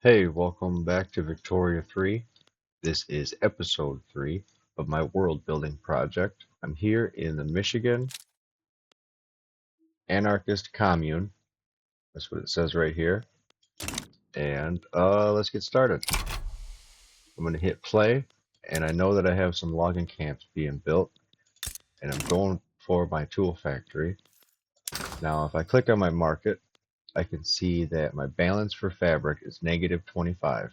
Hey, welcome back to Victoria 3. This is episode 3 of my world building project. I'm here in the Michigan anarchist commune. That's what it says right here. And let's get started. I'm going to hit play, and I know that I have some logging camps being built, and I'm going for my tool factory. Now, if I click on my market, I can see that my balance for fabric is negative 25.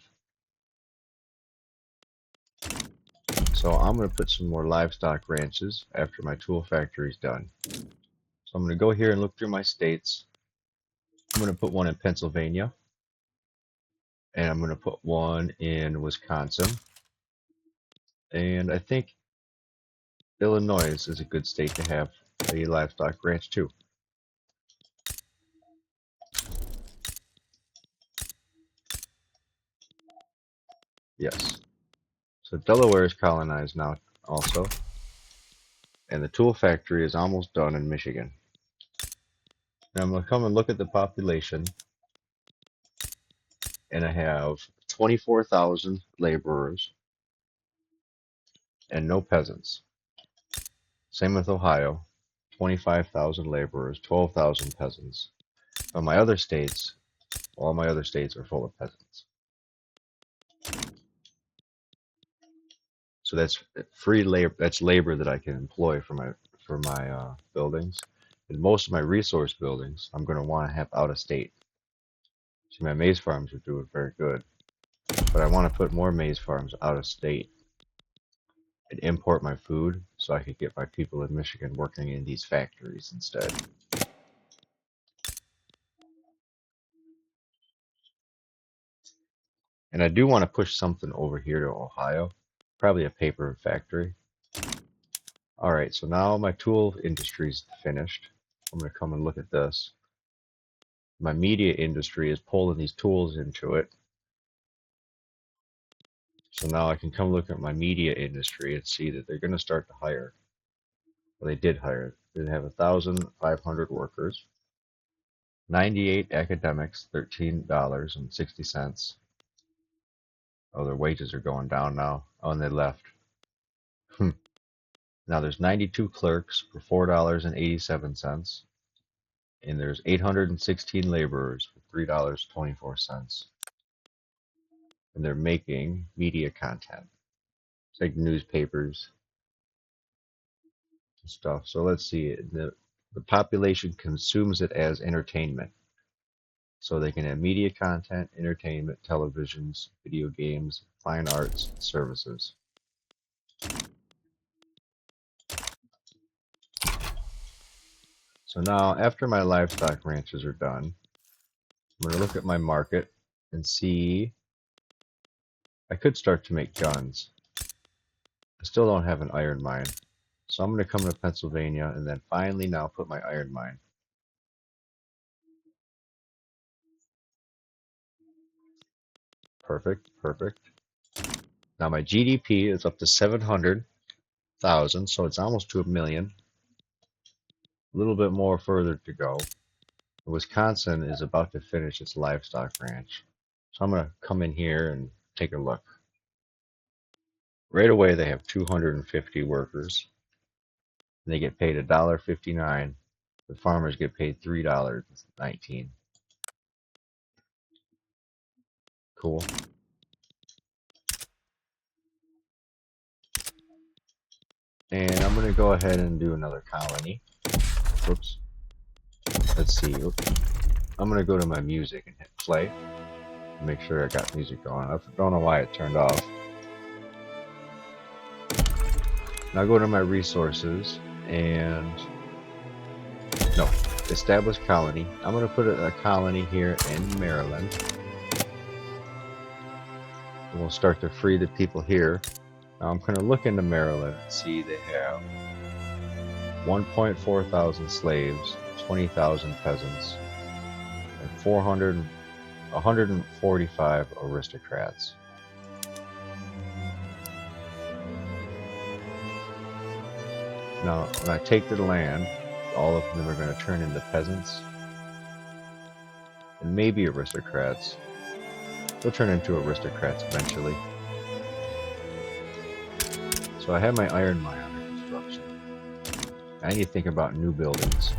So I'm going to put some more livestock ranches after my tool factory is done. So I'm going to go here and look through my states. I'm going to put one in Pennsylvania, and I'm going to put one in Wisconsin, and I think Illinois is a good state to have a livestock ranch too. Yes. So Delaware is colonized now also, and the tool factory is almost done in Michigan. Now I'm going to come and look at the population, and I have 24,000 laborers and no peasants. Same with Ohio, 25,000 laborers, 12,000 peasants. But my other states, all my other states are full of peasants. So that's free labor. That's labor that I can employ for my buildings. And most of my resource buildings, I'm going to want to have out of state. See, my maize farms are doing very good, but I want to put more maize farms out of state and import my food so I could get my people in Michigan working in these factories instead. And I do want to push something over here to Ohio, probably a paper factory. All right, so now my tool industry is finished. I'm going to come and look at this. My media industry is pulling these tools into it. So now I can come look at my media industry and see that they're going to start to hire. Well, they did hire. They have 1,500 workers, 98 academics, $13.60. Oh, their wages are going down now. Oh, and they left. Now there's 92 clerks for $4.87, and there's 816 laborers for $3.24. And they're making media content. It's like newspapers and stuff. So let's see. The population consumes it as entertainment. So they can have media content, entertainment, televisions, video games, fine arts, services. So now, after my livestock ranches are done, I'm going to look at my market and see. I could start to make guns. I still don't have an iron mine. So I'm going to come to Pennsylvania and then finally now put my iron mine. Perfect, perfect. Now my GDP is up to 700,000, so it's almost to a million. A little bit more further to go. Wisconsin is about to finish its livestock ranch. So I'm going to come in here and take a look. Right away they have 250 workers. And they get paid $1.59. The farmers get paid $3.19. Cool. And I'm going to go ahead and do another colony. Whoops. Let's see. I'm going to go to my music and hit play. Make sure I got music going. I don't know why it turned off. Now go to my resources and no, establish colony. I'm going to put a colony here in Maryland. And we'll start to free the people here. Now I'm going to look into Maryland and see they have 1.4 thousand slaves, 20,000 peasants, and 145 aristocrats. Now, when I take the land, all of them are going to turn into peasants and maybe aristocrats. They'll turn into aristocrats eventually. So I have my iron mine under construction. I need to think about new buildings.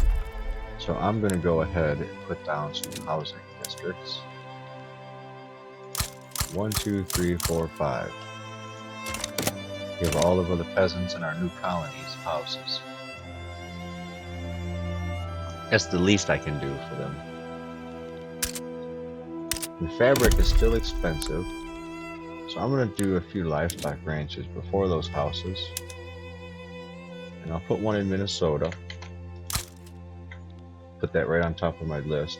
So I'm going to go ahead and put down some housing districts. 1, 2, 3, 4, 5. Give all of the peasants in our new colonies houses. That's the least I can do for them. And fabric is still expensive, so I'm going to do a few livestock ranches before those houses. And I'll put one in Minnesota. Put that right on top of my list.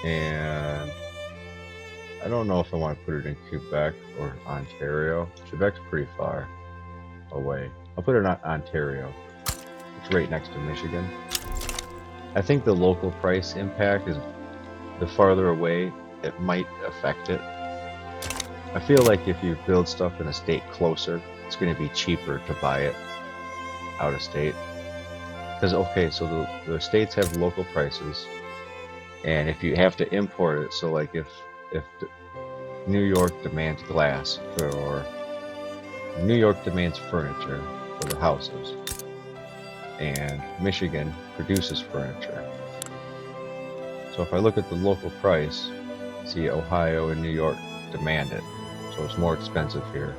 And I don't know if I want to put it in Quebec or Ontario. Quebec's pretty far away. I'll put it in Ontario. It's right next to Michigan. I think the local price impact is the farther away it might affect it. I feel like if you build stuff in a state closer, it's going to be cheaper to buy it out of state. Because, okay, so the states have local prices, and if you have to import it, so like if New York demands glass or New York demands furniture for the houses, and Michigan produces furniture. So if I look at the local price, see Ohio and New York demand it, so it's more expensive here.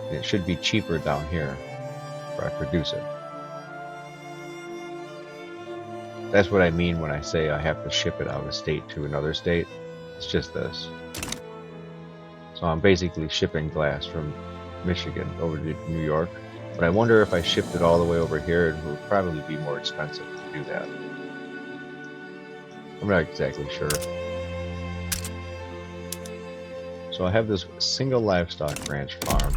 And it should be cheaper down here where I produce it. That's what I mean when I say I have to ship it out of state to another state. It's just this. So I'm basically shipping glass from Michigan over to New York. But I wonder if I shipped it all the way over here, it would probably be more expensive to do that. I'm not exactly sure. So I have this single livestock ranch farm.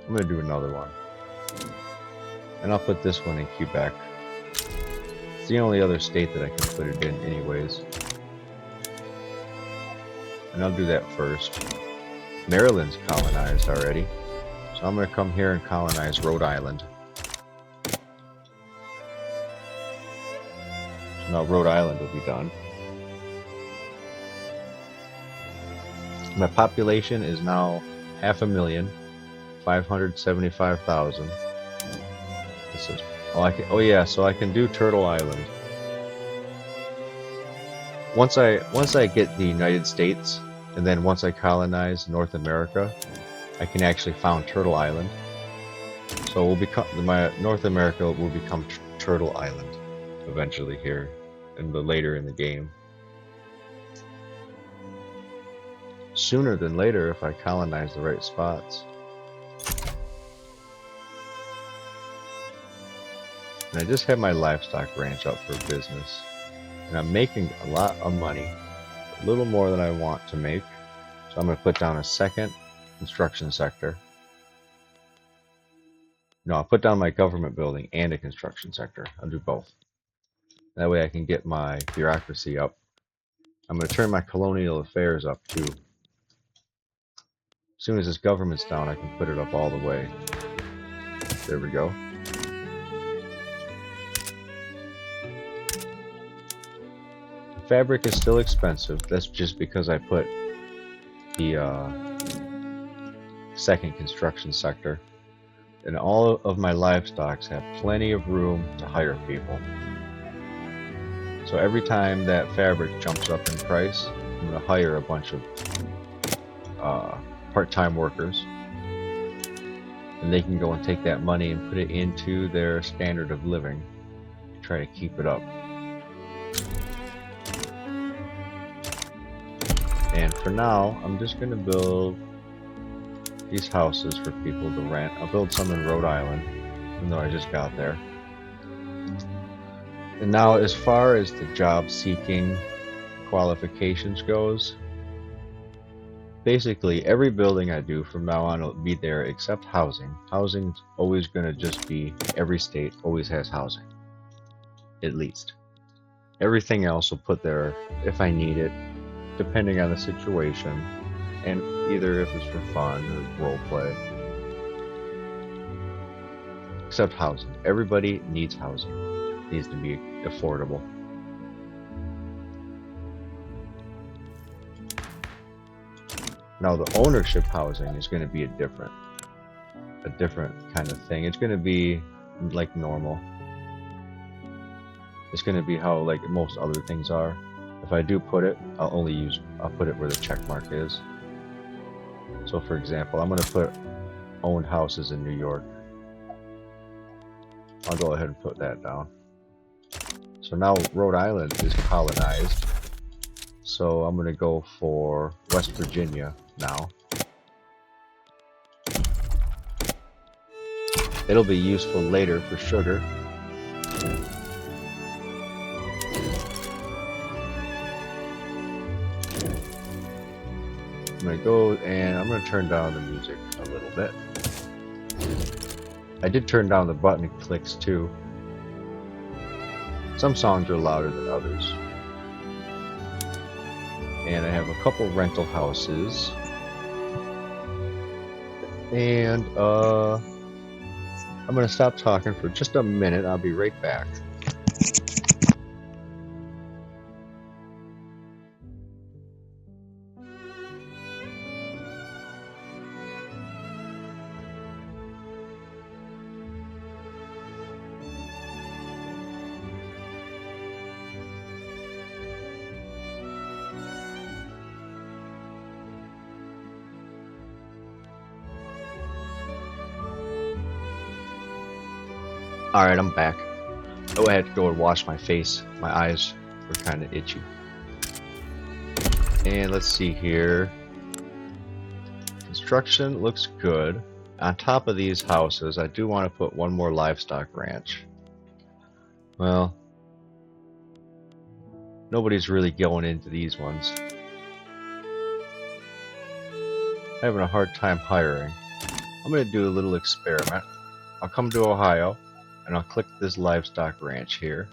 I'm going to do another one. And I'll put this one in Quebec. It's the only other state that I can put it in anyways. And I'll do that first. Maryland's colonized already. So I'm going to come here and colonize Rhode Island. So now Rhode Island will be done. My population is now 575,000. This is oh yeah, so I can do Turtle Island. Once I get the United States, and then once I colonize North America, I can actually found Turtle Island. So we'll become North America will become Turtle Island eventually here, later in the game. Sooner than later if I colonize the right spots. And I just have my livestock ranch up for business. And I'm making a lot of money, a little more than I want to make. So I'm going to put down a second construction sector. No, I'll put down my government building and a construction sector. I'll do both. That way I can get my bureaucracy up. I'm going to turn my colonial affairs up too. As soon as this government's down, I can put it up all the way. There we go. Fabric is still expensive. That's just because I put the second construction sector. And all of my livestock have plenty of room to hire people. So every time that fabric jumps up in price, I'm going to hire a bunch of part-time workers. And they can go and take that money and put it into their standard of living to try to keep it up. And for now, I'm just going to build these houses for people to rent. I'll build some in Rhode Island, even though I just got there. And now, as far as the job-seeking qualifications goes, basically every building I do from now on will be there except housing. Housing's always going to just be, every state always has housing, at least. Everything else will put there if I need it, depending on the situation, and either if it's for fun or role play. Except housing. Everybody needs housing. It needs to be affordable. Now the ownership housing is going to be a different kind of thing. It's going to be like normal. It's going to be how like most other things are. If I do put it, I'll put it where the check mark is. So for example, I'm going to put owned houses in New York. I'll go ahead and put that down. So now Rhode Island is colonized. So I'm going to go for West Virginia now. It'll be useful later for sugar. I'm going to go and I'm going to turn down the music a little bit. I did turn down the button clicks too. Some songs are louder than others. And I have a couple rental houses. And I'm going to stop talking for just a minute. I'll be right back. Alright, I'm back. Oh, I had to go and wash my face. My eyes were kind of itchy. And let's see here. Construction looks good. On top of these houses, I do want to put one more livestock ranch. Well, nobody's really going into these ones. Having a hard time hiring. I'm going to do a little experiment. I'll come to Ohio and I'll click this livestock ranch here.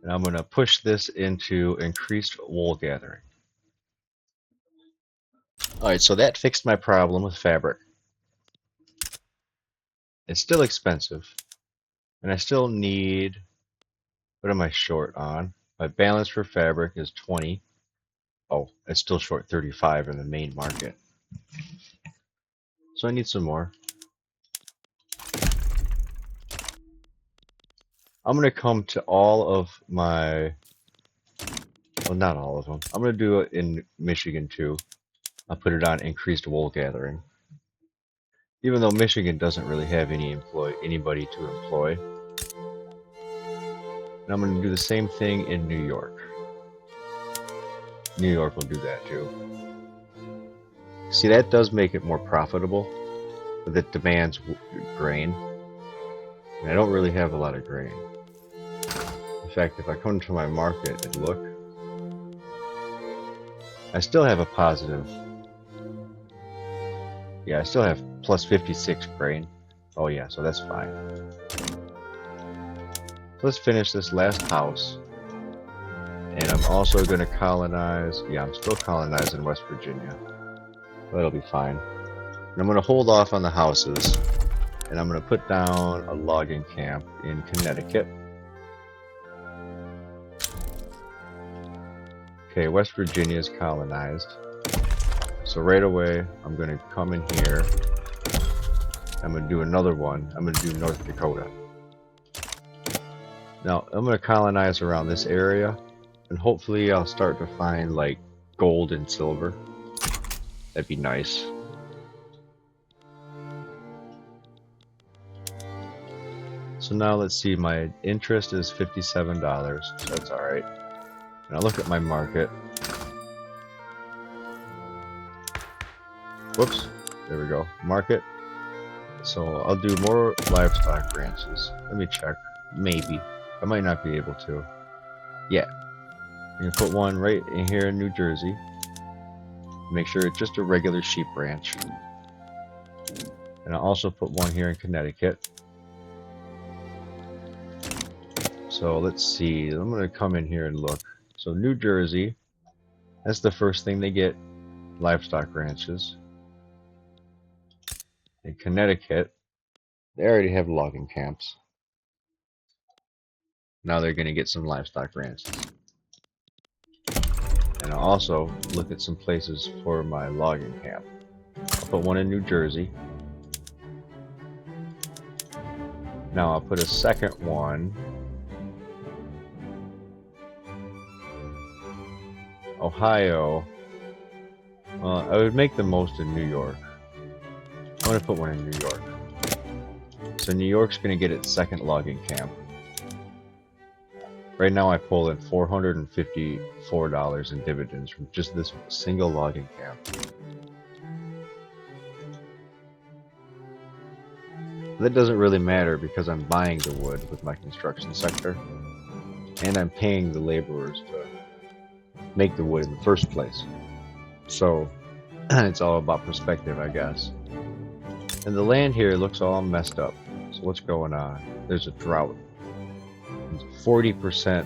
And I'm going to push this into increased wool gathering. Alright, so that fixed my problem with fabric. It's still expensive. And I still need... What am I short on? My balance for fabric is 20. Oh, it's still short 35 in the main market. So I need some more. I'm going to come to all of my... Well, not all of them. I'm going to do it in Michigan too. I'll put it on increased wool gathering. Even though Michigan doesn't really have anybody to employ. And I'm going to do the same thing in New York. New York will do that too. See, that does make it more profitable, but it demands grain. And I don't really have a lot of grain. In fact, if I come to my market and look, I still have a positive. Yeah, I still have plus 56 grain. Oh yeah, so that's fine. Let's finish this last house. And I'm also going to colonize. Yeah, I'm still colonizing West Virginia. That'll be fine. And I'm going to hold off on the houses. And I'm going to put down a logging camp in Connecticut. Okay, West Virginia is colonized. So right away, I'm going to come in here. I'm going to do another one. I'm going to do North Dakota. Now, I'm going to colonize around this area. And hopefully I'll start to find like gold and silver. That'd be nice. So now let's see, my interest is $57, so that's alright. And I'll look at my market. Whoops, there we go, market. So I'll do more livestock ranches. Let me check, maybe. I might not be able to. Yeah, you can put one right in here in New Jersey. Make sure it's just a regular sheep ranch. And I'll also put one here in Connecticut. So let's see, I'm going to come in here and look. So New Jersey, that's the first thing they get, livestock ranches. In Connecticut, they already have logging camps. Now they're going to get some livestock ranches. And I'll also look at some places for my logging camp. I'll put one in New Jersey. Now I'll put a second one. Ohio. Well, I would make the most in New York. I'm going to put one in New York. So New York's going to get its second logging camp. Right now I pull in $454 in dividends from just this single logging camp. That doesn't really matter because I'm buying the wood with my construction sector. And I'm paying the laborers to make the wood in the first place. So it's all about perspective, I guess. And the land here looks all messed up. So what's going on? There's a drought. 40%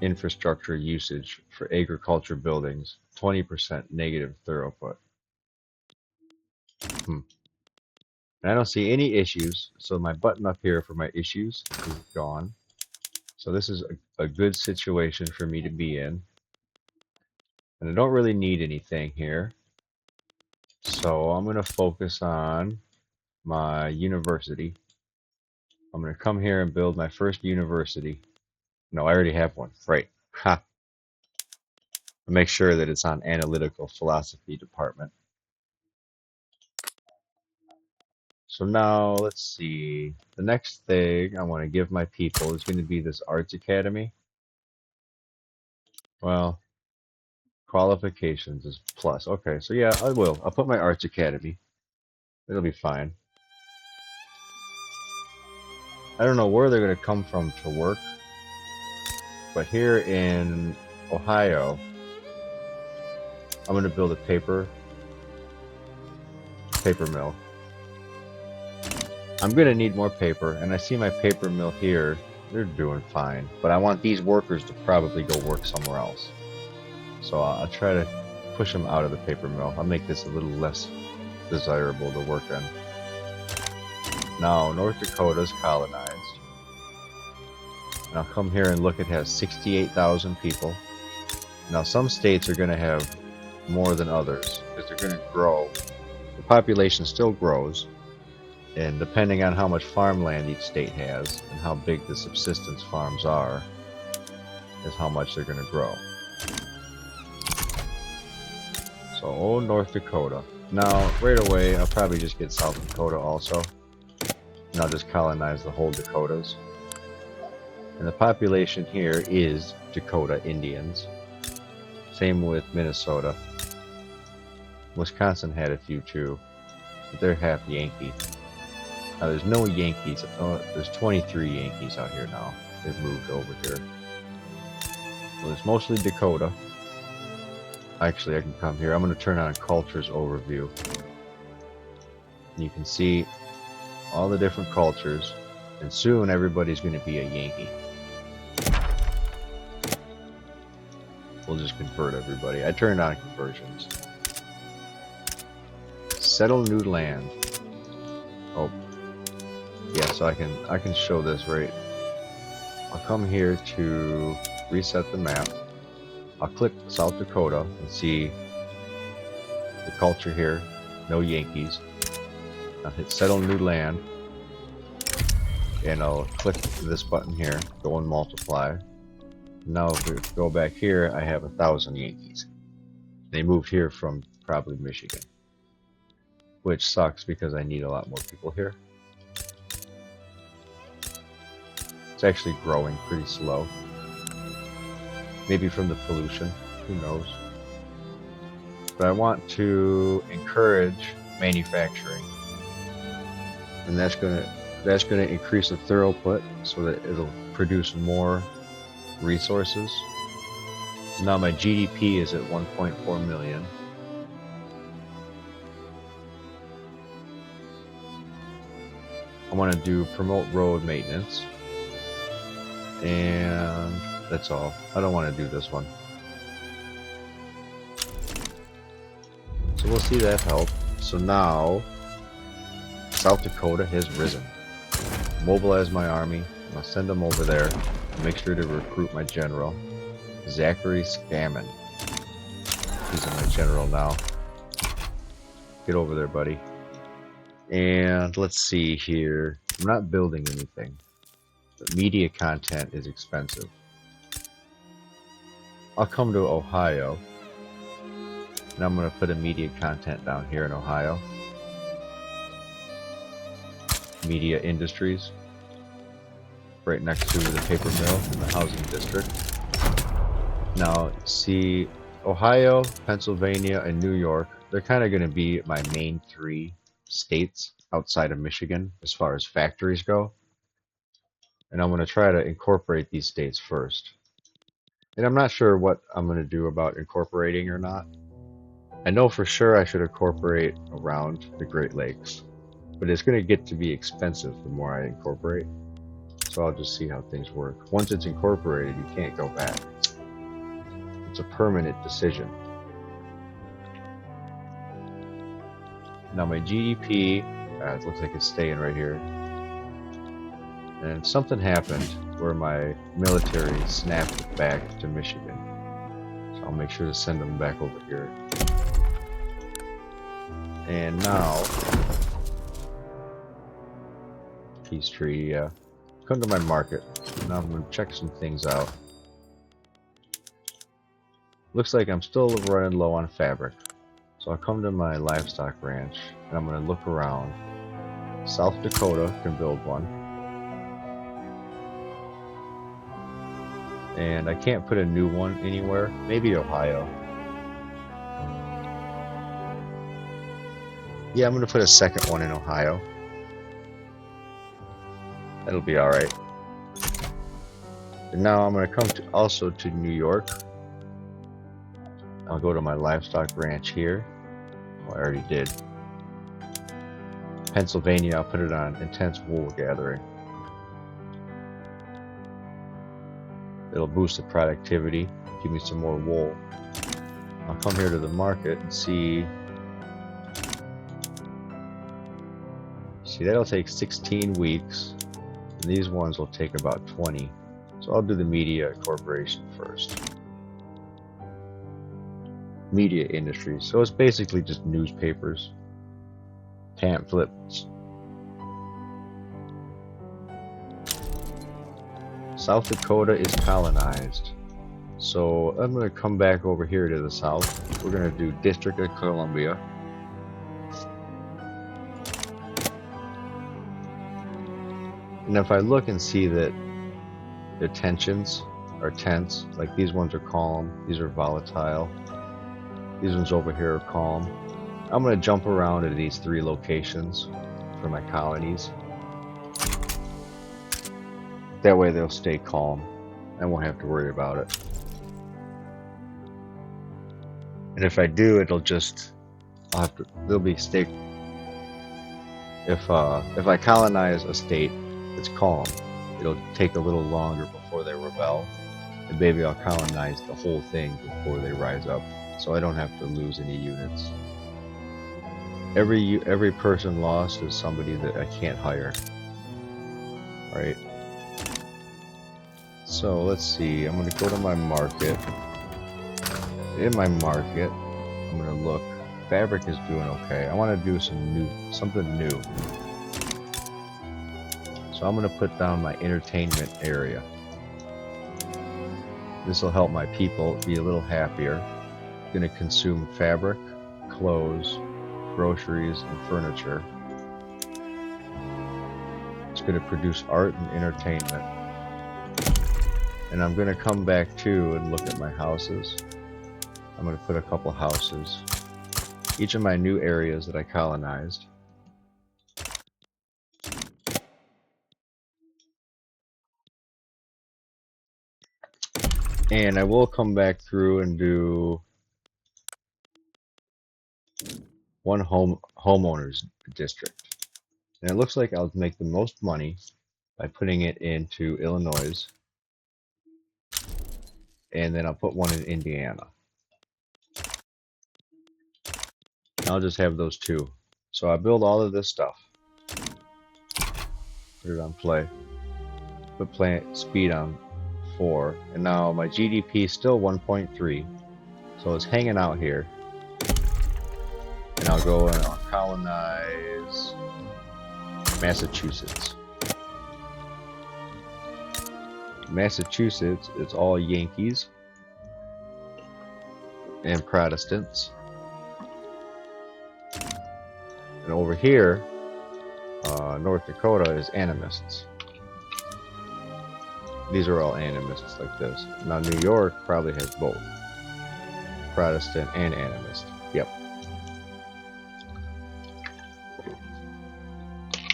infrastructure usage for agriculture buildings, 20% negative throughput. And I don't see any issues, so my button up here for my issues is gone. So this is a good situation for me to be in. And I don't really need anything here. So I'm going to focus on my university. I'm going to come here and build my first university. No, I already have one. Right. Ha. Make sure that it's on analytical philosophy department. So now let's see. The next thing I want to give my people is going to be this arts academy. Well, qualifications is plus. Okay, so yeah, I will. I'll put my arts academy. It'll be fine. I don't know where they're going to come from to work, but here in Ohio, I'm going to build a paper mill. I'm going to need more paper, and I see my paper mill here. They're doing fine, but I want these workers to probably go work somewhere else. So I'll try to push them out of the paper mill. I'll make this a little less desirable to work in. Now, North Dakota's colonized. And I'll come here and look, it has 68,000 people. Now, some states are going to have more than others because they're going to grow. The population still grows, and depending on how much farmland each state has and how big the subsistence farms are, is how much they're going to grow. So, North Dakota. Now, right away, I'll probably just get South Dakota also. And I'll just colonize the whole Dakotas. And the population here is Dakota Indians. Same with Minnesota. Wisconsin had a few too, but they're half Yankee. Now there's no Yankees. Oh, there's 23 Yankees out here now. They've moved over here. So it's mostly Dakota. Actually, I can come here. I'm going to turn on Cultures Overview. And you can see all the different cultures, and soon everybody's going to be a Yankee. We'll just convert everybody. I turned on conversions. Settle new land. Oh, yeah. So I can show this right. I'll come here to reset the map. I'll click South Dakota and see the culture here. No Yankees. I'll hit Settle New Land. And I'll click this button here. Go and multiply. Now if we go back here, I have 1,000 Yankees. They moved here from probably Michigan. Which sucks because I need a lot more people here. It's actually growing pretty slow. Maybe from the pollution, who knows. But I want to encourage manufacturing. And that's gonna increase the throughput so that it'll produce more resources. So now my GDP is at 1.4 million. I want to do promote road maintenance. And that's all. I don't want to do this one. So we'll see that help. So now South Dakota has risen. Mobilize my army. I'll send them over there. Make sure to recruit my general. Zachary Scammon. He's in my general now. Get over there, buddy. And let's see here. I'm not building anything. But media content is expensive. I'll come to Ohio. And I'm going to put immediate content down here in Ohio. Media Industries. Right next to the paper mill in the housing district. Now, see, Ohio, Pennsylvania, and New York, they're kind of going to be my main 3 states outside of Michigan as far as factories go. And I'm going to try to incorporate these states first. And I'm not sure what I'm going to do about incorporating or not. I know for sure I should incorporate around the Great Lakes, but it's going to get to be expensive the more I incorporate. So I'll just see how things work. Once it's incorporated, you can't go back. It's a permanent decision. Now my GDP, it looks like it's staying right here. And something happened where my military snapped it back to Michigan. So I'll make sure to send them back over here. And now, peace treaty, come to my market. Now I'm going to check some things out. Looks like I'm still running low on fabric. So I'll come to my livestock ranch and I'm going to look around. South Dakota can build one. And I can't put a new one anywhere. Maybe Ohio. Yeah, I'm going to put a second one in Ohio. That'll be alright. And now I'm going to come also to New York. I'll go to my livestock ranch here. Well, I already did. Pennsylvania, I'll put it on intense wool gathering. It'll boost the productivity, give me some more wool. I'll come here to the market and see. See, that'll take 16 weeks. And these ones will take about 20. So I'll do the media corporation first. Media Industries. So it's basically just newspapers, pamphlets. South Dakota is colonized. So I'm going to come back over here to the south. We're going to do District of Columbia. And if I look and see that the tensions are tense, like these ones are calm, these are volatile. These ones over here are calm. I'm going to jump around to these 3 locations for my colonies. That way they'll stay calm. I won't have to worry about it. And if I do, they'll be stay. If I colonize a state that's calm, it'll take a little longer before they rebel. And maybe I'll colonize the whole thing before they rise up. So I don't have to lose any units. Every person lost is somebody that I can't hire. Right? So let's see. I'm going to go to my market. In my market, I'm going to look. Fabric is doing okay. I want to do something new. So I'm going to put down my entertainment area. This will help my people be a little happier. Going to consume fabric, clothes, groceries, and furniture. It's going to produce art and entertainment. And I'm going to come back too and look at my houses. I'm going to put a couple houses. Each of my new areas that I colonized. And I will come back through and do one homeowners district. And it looks like I'll make the most money by putting it into Illinois. And then I'll put one in Indiana. And I'll just have those 2. So I build all of this stuff. Put it on play. Put speed on 1.4, and now my GDP is still 1.3, so it's hanging out here. And I'll go and I'll colonize Massachusetts. Massachusetts, it's all Yankees and Protestants. And over here, North Dakota is animists. These are all animists like this. Now New York probably has both, Protestant and animist. Yep.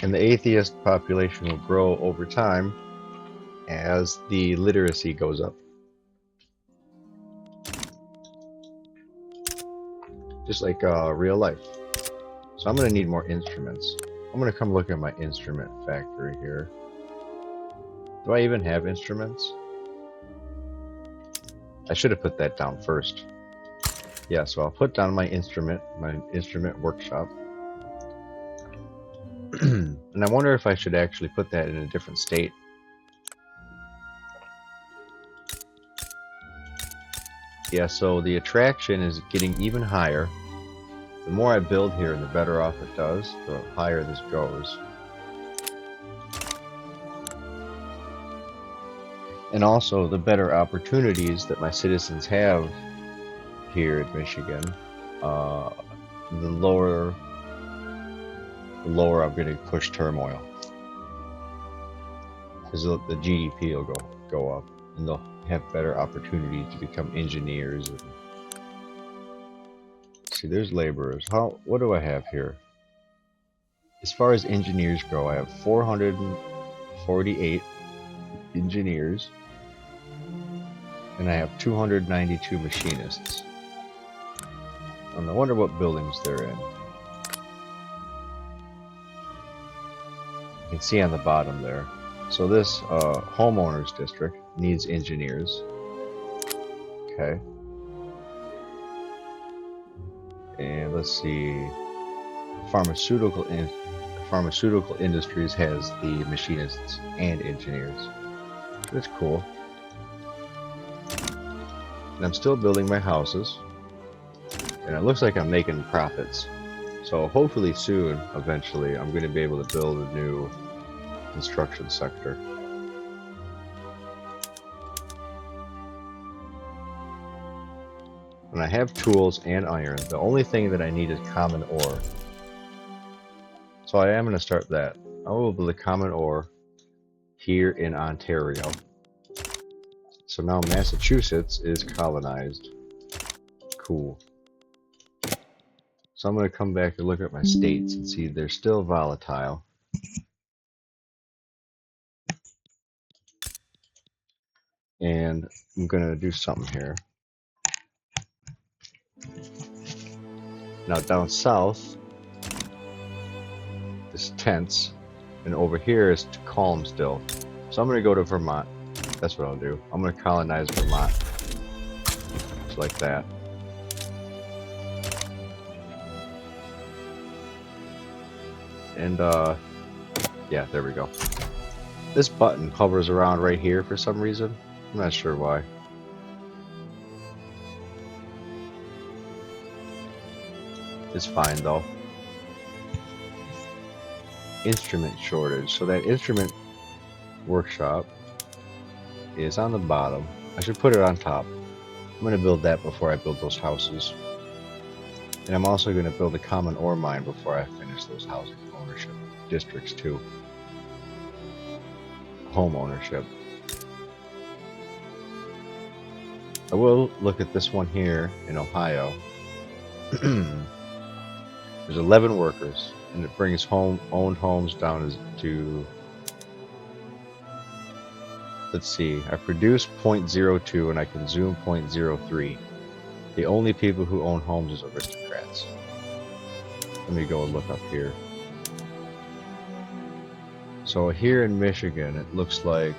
And the atheist population will grow over time as the literacy goes up. Just like real life. So I'm going to need more instruments. I'm going to come look at my instrument factory here. Do I even have instruments? I should have put that down first. Yeah, so I'll put down my instrument workshop. And I wonder if I should actually put that in a different state. Yeah, so the attraction is getting even higher. The more I build here, the better off it does, the higher this goes. And also, the better opportunities that my citizens have here in Michigan, the lower I'm going to push turmoil. Because the GDP will go up, and they'll have better opportunities to become engineers. And see, there's laborers. What do I have here? As far as engineers go, I have 448 engineers, and I have 292 machinists. And I wonder what buildings they're in. You can see on the bottom there. So this homeowners district needs engineers. Okay. And let's see. Pharmaceutical industries has the machinists and engineers. That's cool. And I'm still building my houses. And it looks like I'm making profits. So hopefully soon, eventually, I'm going to be able to build a new construction sector. And I have tools and iron. The only thing that I need is common ore. So I am going to start that. I will build a common ore here in Ontario. So now Massachusetts is colonized. Cool. So I'm going to come back and look at my states and see they're still volatile. And I'm going to do something here. Now down south, is tense, and over here is calm still. So I'm going to go to Vermont. That's what I'll do. I'm going to colonize Vermont. Just like that. And yeah, there we go. This button hovers around right here for some reason. I'm not sure why. It's fine though. Instrument shortage. So that instrument workshop is on the bottom. I should put it on top. I'm going to build that before I build those houses. And I'm also going to build a common ore mine before I finish those housing ownership districts too. Home ownership. I will look at this one here in Ohio. There's 11 workers, and it brings owned homes down to, let's see, I produce 0.02 and I consume 0.03. The only people who own homes is aristocrats. Let me go and look up here. So here in Michigan, it looks like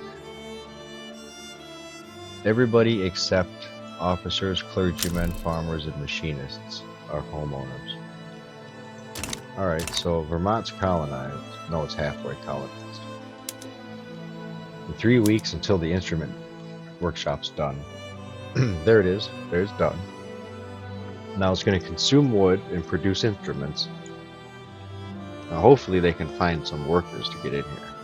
everybody except officers, clergymen, farmers, and machinists are homeowners. Alright, so Vermont's colonized. No, it's halfway colonized. In 3 weeks until the instrument workshop's done. There it is. There's done. Now it's going to consume wood and produce instruments. Now hopefully they can find some workers to get in here.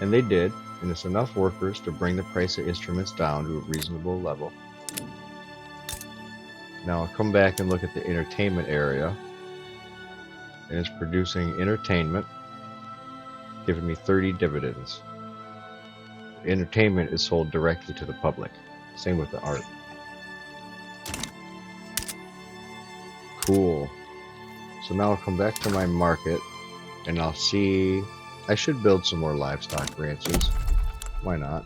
And they did, and it's enough workers to bring the price of instruments down to a reasonable level. Now I'll come back and look at the entertainment area. And it's producing entertainment, giving me 30 dividends. Entertainment is sold directly to the public. Same with the art. Cool. So now I'll come back to my market and I'll see. I should build some more livestock ranches. Why not?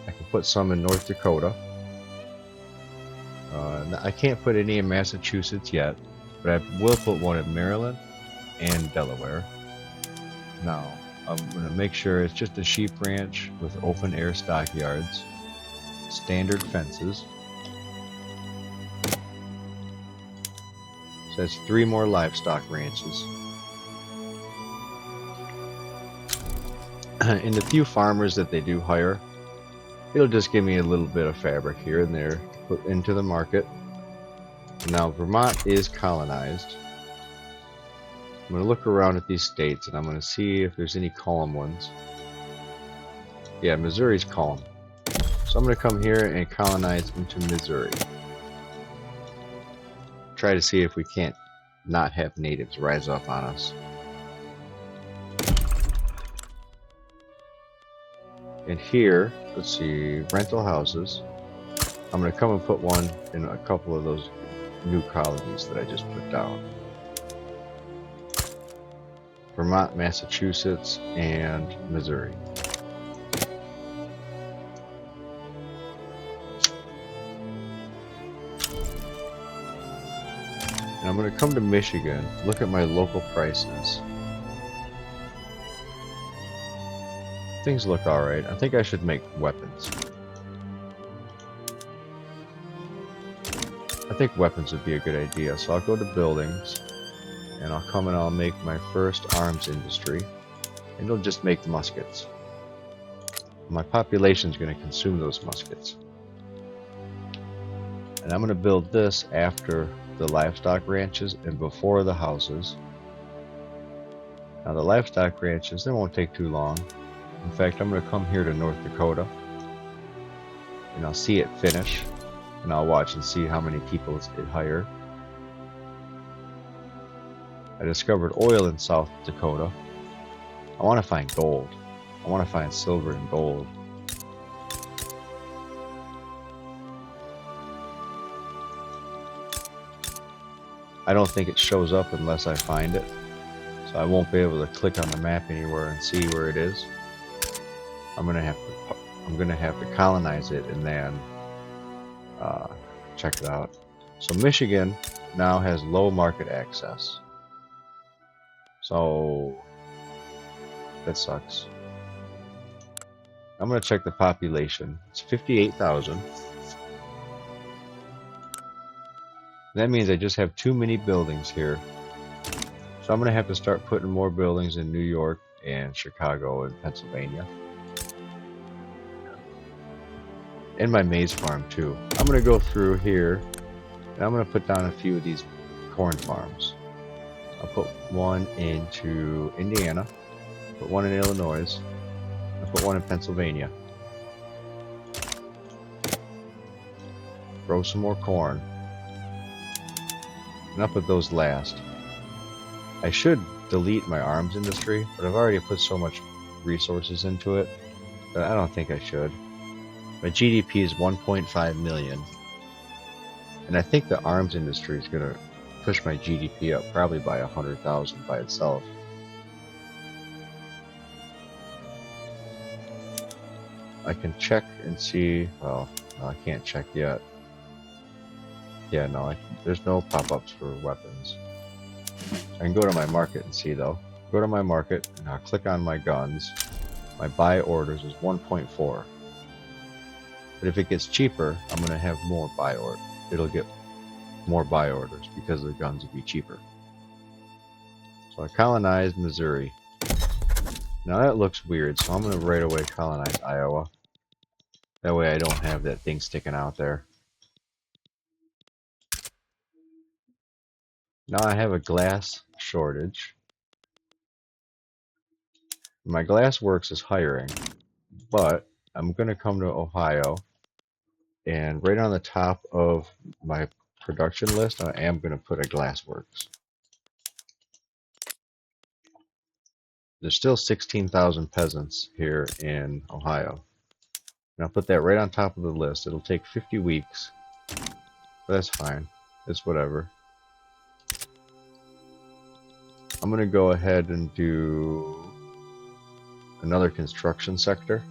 I can put some in North Dakota. I can't put any in Massachusetts yet, but I will put one in Maryland and Delaware. Now, I'm going to make sure it's just a sheep ranch with open air stockyards, standard fences. So that's 3 more livestock ranches. And the few farmers that they do hire, it'll just give me a little bit of fabric here and there to put into the market. Now Vermont is colonized. I'm going to look around at these states and I'm going to see if there's any calm ones. Yeah, Missouri's calm. So I'm going to come here and colonize into Missouri. Try to see if we can't not have natives rise up on us. And here, let's see, rental houses. I'm going to come and put one in a couple of those new colonies that I just put down. Vermont, Massachusetts, and Missouri. And I'm going to come to Michigan, look at my local prices. Things look alright. I think I should make weapons. I think weapons would be a good idea. So I'll go to buildings, and I'll come and I'll make my first arms industry. And it'll just make muskets. My population's going to consume those muskets. And I'm going to build this after the livestock ranches and before the houses. Now the livestock ranches, they won't take too long. In fact, I'm going to come here to North Dakota and I'll see it finish and I'll watch and see how many people it hire. I discovered oil in South Dakota. I want to find gold. I want to find silver and gold. I don't think it shows up unless I find it. So I won't be able to click on the map anywhere and see where it is. I'm gonna have to colonize it and then check it out. So Michigan now has low market access. So that sucks. I'm gonna check the population. It's 58,000. That means I just have too many buildings here. So I'm gonna have to start putting more buildings in New York and Chicago and Pennsylvania. And my maize farm too. I'm going to go through here and I'm going to put down a few of these corn farms. I'll put one into Indiana, put one in Illinois, I'll put one in Pennsylvania. Grow some more corn. And I'll put those last. I should delete my arms industry, but I've already put so much resources into it that I don't think I should. My GDP is 1.5 million, and I think the arms industry is going to push my GDP up probably by 100,000 by itself. I can check and see. Well, no, I can't check yet. Yeah, no, there's no pop-ups for weapons. I can go to my market and see though. Go to my market and I'll click on my guns. My buy orders is 1.4. But if it gets cheaper, I'm going to have more buy orders. It'll get more buy orders because the guns will be cheaper. So I colonized Missouri. Now that looks weird, so I'm going to right away colonize Iowa. That way I don't have that thing sticking out there. Now I have a glass shortage. My glass works is hiring, but I'm going to come to Ohio, and right on the top of my production list, I am going to put a glassworks. There's still 16,000 peasants here in Ohio. And I'll put that right on top of the list. It'll take 50 weeks, but that's fine. It's whatever. I'm going to go ahead and do another construction sector,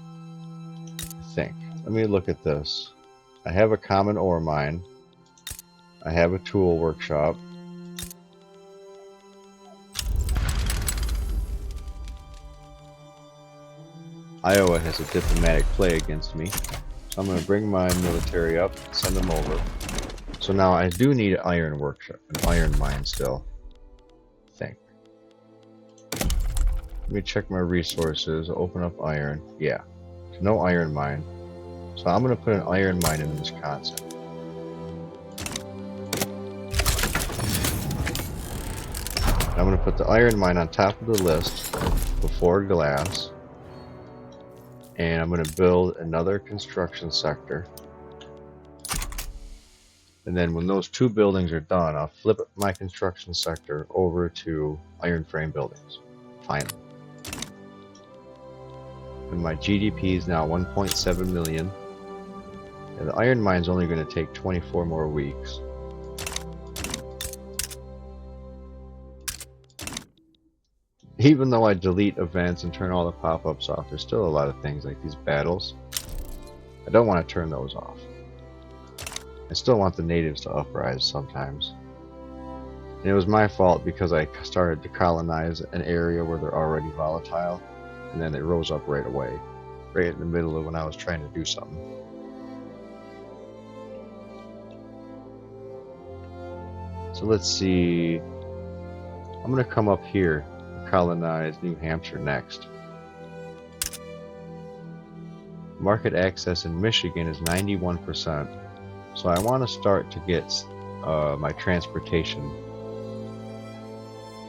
I think. Let me look at this. I have a common ore mine. I have a tool workshop. Iowa has a diplomatic play against me. So I'm going to bring my military up, send them over. So now I do need an iron workshop, an iron mine still, I think. Let me check my resources, open up iron. Yeah, no iron mine. So I'm going to put an iron mine in Wisconsin. I'm going to put the iron mine on top of the list before glass. And I'm going to build another construction sector. And then when those two buildings are done, I'll flip my construction sector over to iron frame buildings. Finally. And my GDP is now 1.7 million. And the iron mine's only going to take 24 more weeks. Even though I delete events and turn all the pop-ups off, there's still a lot of things like these battles. I don't want to turn those off. I still want the natives to uprise sometimes. And it was my fault because I started to colonize an area where they're already volatile, and then it rose up right away, right in the middle of when I was trying to do something. So let's see. I'm going to come up here and colonize New Hampshire next. Market access in Michigan is 91%. So I want to start to get my transportation.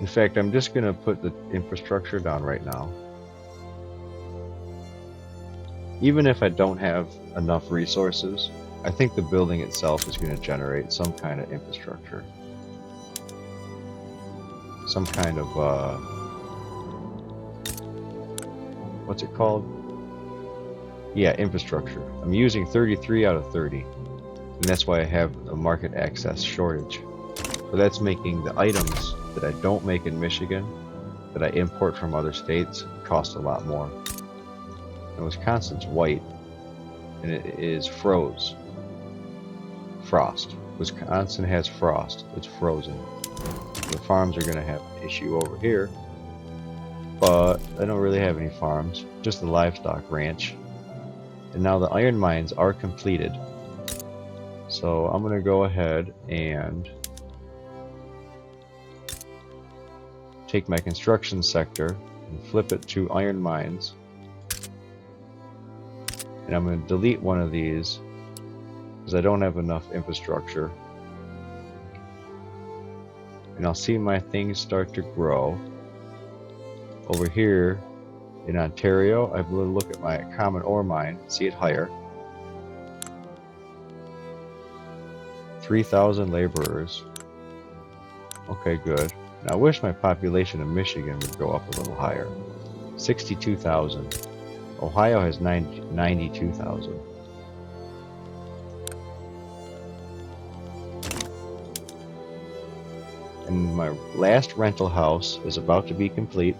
In fact, I'm just going to put the infrastructure down right now. Even if I don't have enough resources, I think the building itself is going to generate some kind of infrastructure. Some kind of, what's it called? Yeah, infrastructure. I'm using 33 out of 30. And that's why I have a market access shortage. So that's making the items that I don't make in Michigan, that I import from other states, cost a lot more. And Wisconsin's white, and it is frost. Wisconsin has frost. It's frozen. The farms are going to have an issue over here, but I don't really have any farms, just the livestock ranch. And now the iron mines are completed. So I'm going to go ahead and take my construction sector and flip it to iron mines. And I'm going to delete one of these because I don't have enough infrastructure. And I'll see my things start to grow. Over here in Ontario, I will look at my common ore mine, see it higher. 3,000 laborers. Okay, good. And I wish my population of Michigan would go up a little higher. 62,000. Ohio has 92,000. And my last rental house is about to be complete.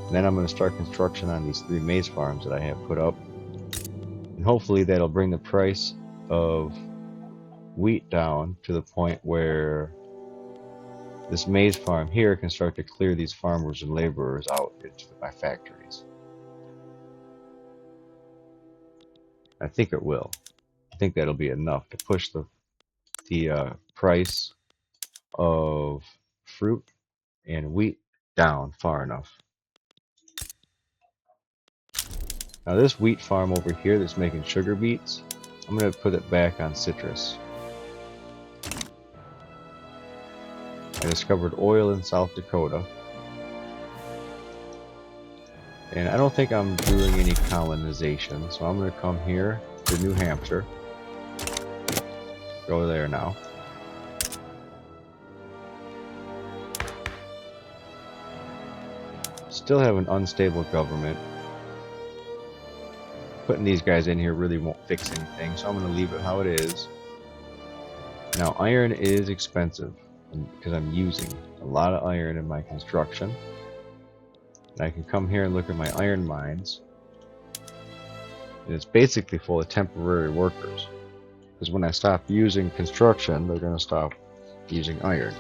And then I'm going to start construction on these 3 maize farms that I have put up. And hopefully that'll bring the price of wheat down to the point where this maize farm here can start to clear these farmers and laborers out into my factories. I think it will. I think that'll be enough to push the price of fruit and wheat down far enough. Now this wheat farm over here that's making sugar beets, I'm going to put it back on citrus. I discovered oil in South Dakota. And I don't think I'm doing any colonization, so I'm going to come here to New Hampshire. Go there now. Still have an unstable government. Putting these guys in here really won't fix anything, so I'm going to leave it how it is. Now iron is expensive because I'm using a lot of iron in my construction. And I can come here and look at my iron mines. And it's basically full of temporary workers. Because when I stop using construction, they're going to stop using iron.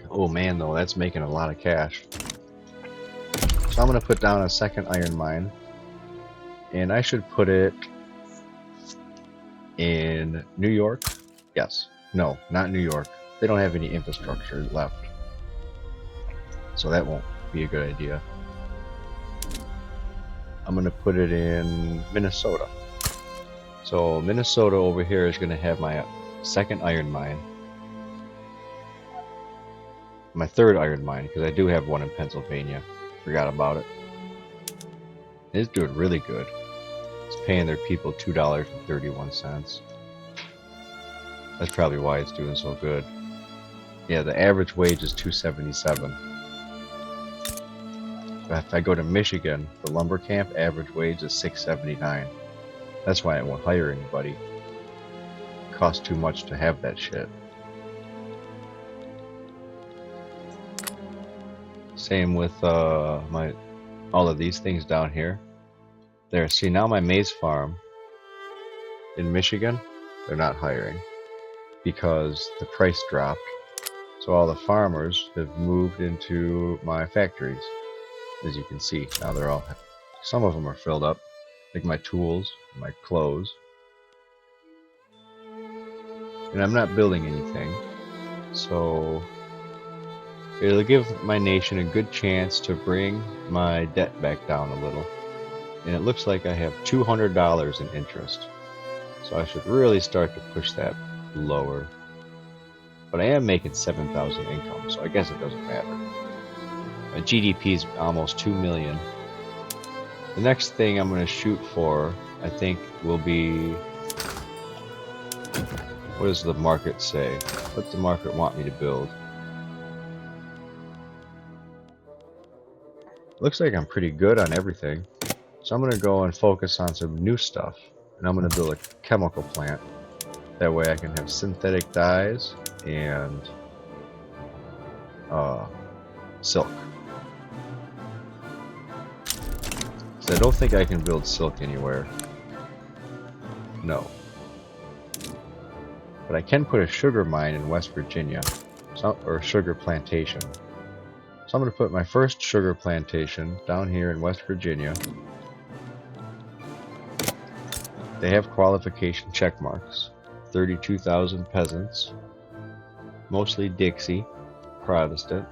Oh man, though, that's making a lot of cash. So I'm going to put down a second iron mine. And I should put it in New York. Yes. No, not New York. They don't have any infrastructure left. So that won't be a good idea. I'm going to put it in Minnesota. So Minnesota over here is going to have my second iron mine. My third iron mine, because I do have one in Pennsylvania. Forgot about it. It's doing really good. It's paying their people $2.31. That's probably why it's doing so good. Yeah, the average wage is $2.77. If I go to Michigan, the lumber camp average wage is $6.79. That's why I won't hire anybody. It costs too much to have that shit. Same with all of these things down here. There, see now my maize farm in Michigan, they're not hiring because the price dropped. So all the farmers have moved into my factories. As you can see, now they're all, some of them are filled up, like my tools, my clothes. And I'm not building anything, so it'll give my nation a good chance to bring my debt back down a little. And it looks like I have $200 in interest. So I should really start to push that lower. But I am making 7,000 income, so I guess it doesn't matter. My GDP is almost 2 million. The next thing I'm going to shoot for, I think, will be... What does the market say? What does the market want me to build? Looks like I'm pretty good on everything. So I'm going to go and focus on some new stuff. And I'm going to build a chemical plant. That way I can have synthetic dyes and silk. So I don't think I can build silk anywhere. No. But I can put a sugar mine in West Virginia. Or a sugar plantation. So I'm going to put my first sugar plantation down here in West Virginia. They have qualification check marks. 32,000 peasants. Mostly Dixie. Protestant.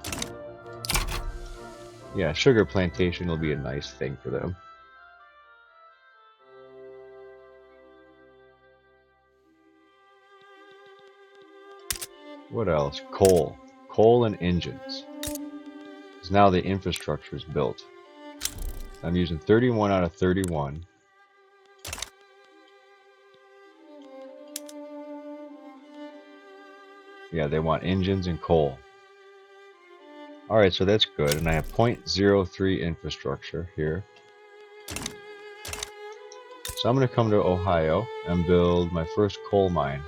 Yeah, sugar plantation will be a nice thing for them. What else? Coal. Coal and engines. Because now the infrastructure is built. I'm using 31 out of 31. Yeah, they want engines and coal. Alright, so that's good. And I have 0.03 infrastructure here. So I'm going to come to Ohio and build my first coal mine.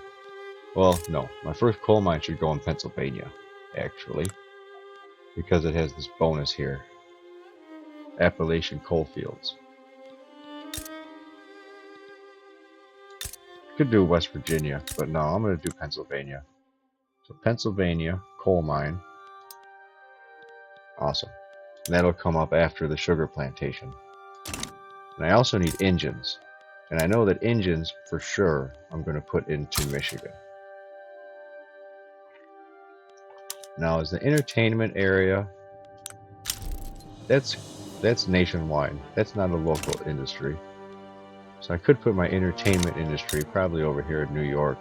Well, no. My first coal mine should go in Pennsylvania, actually. Because it has this bonus here. Appalachian coal fields. Could do West Virginia, but no, I'm going to do Pennsylvania. So Pennsylvania, coal mine. Awesome. And that'll come up after the sugar plantation. And I also need engines. And I know that engines, for sure, I'm going to put into Michigan. Now, is the entertainment area, that's nationwide. That's not a local industry. So I could put my entertainment industry probably over here in New York.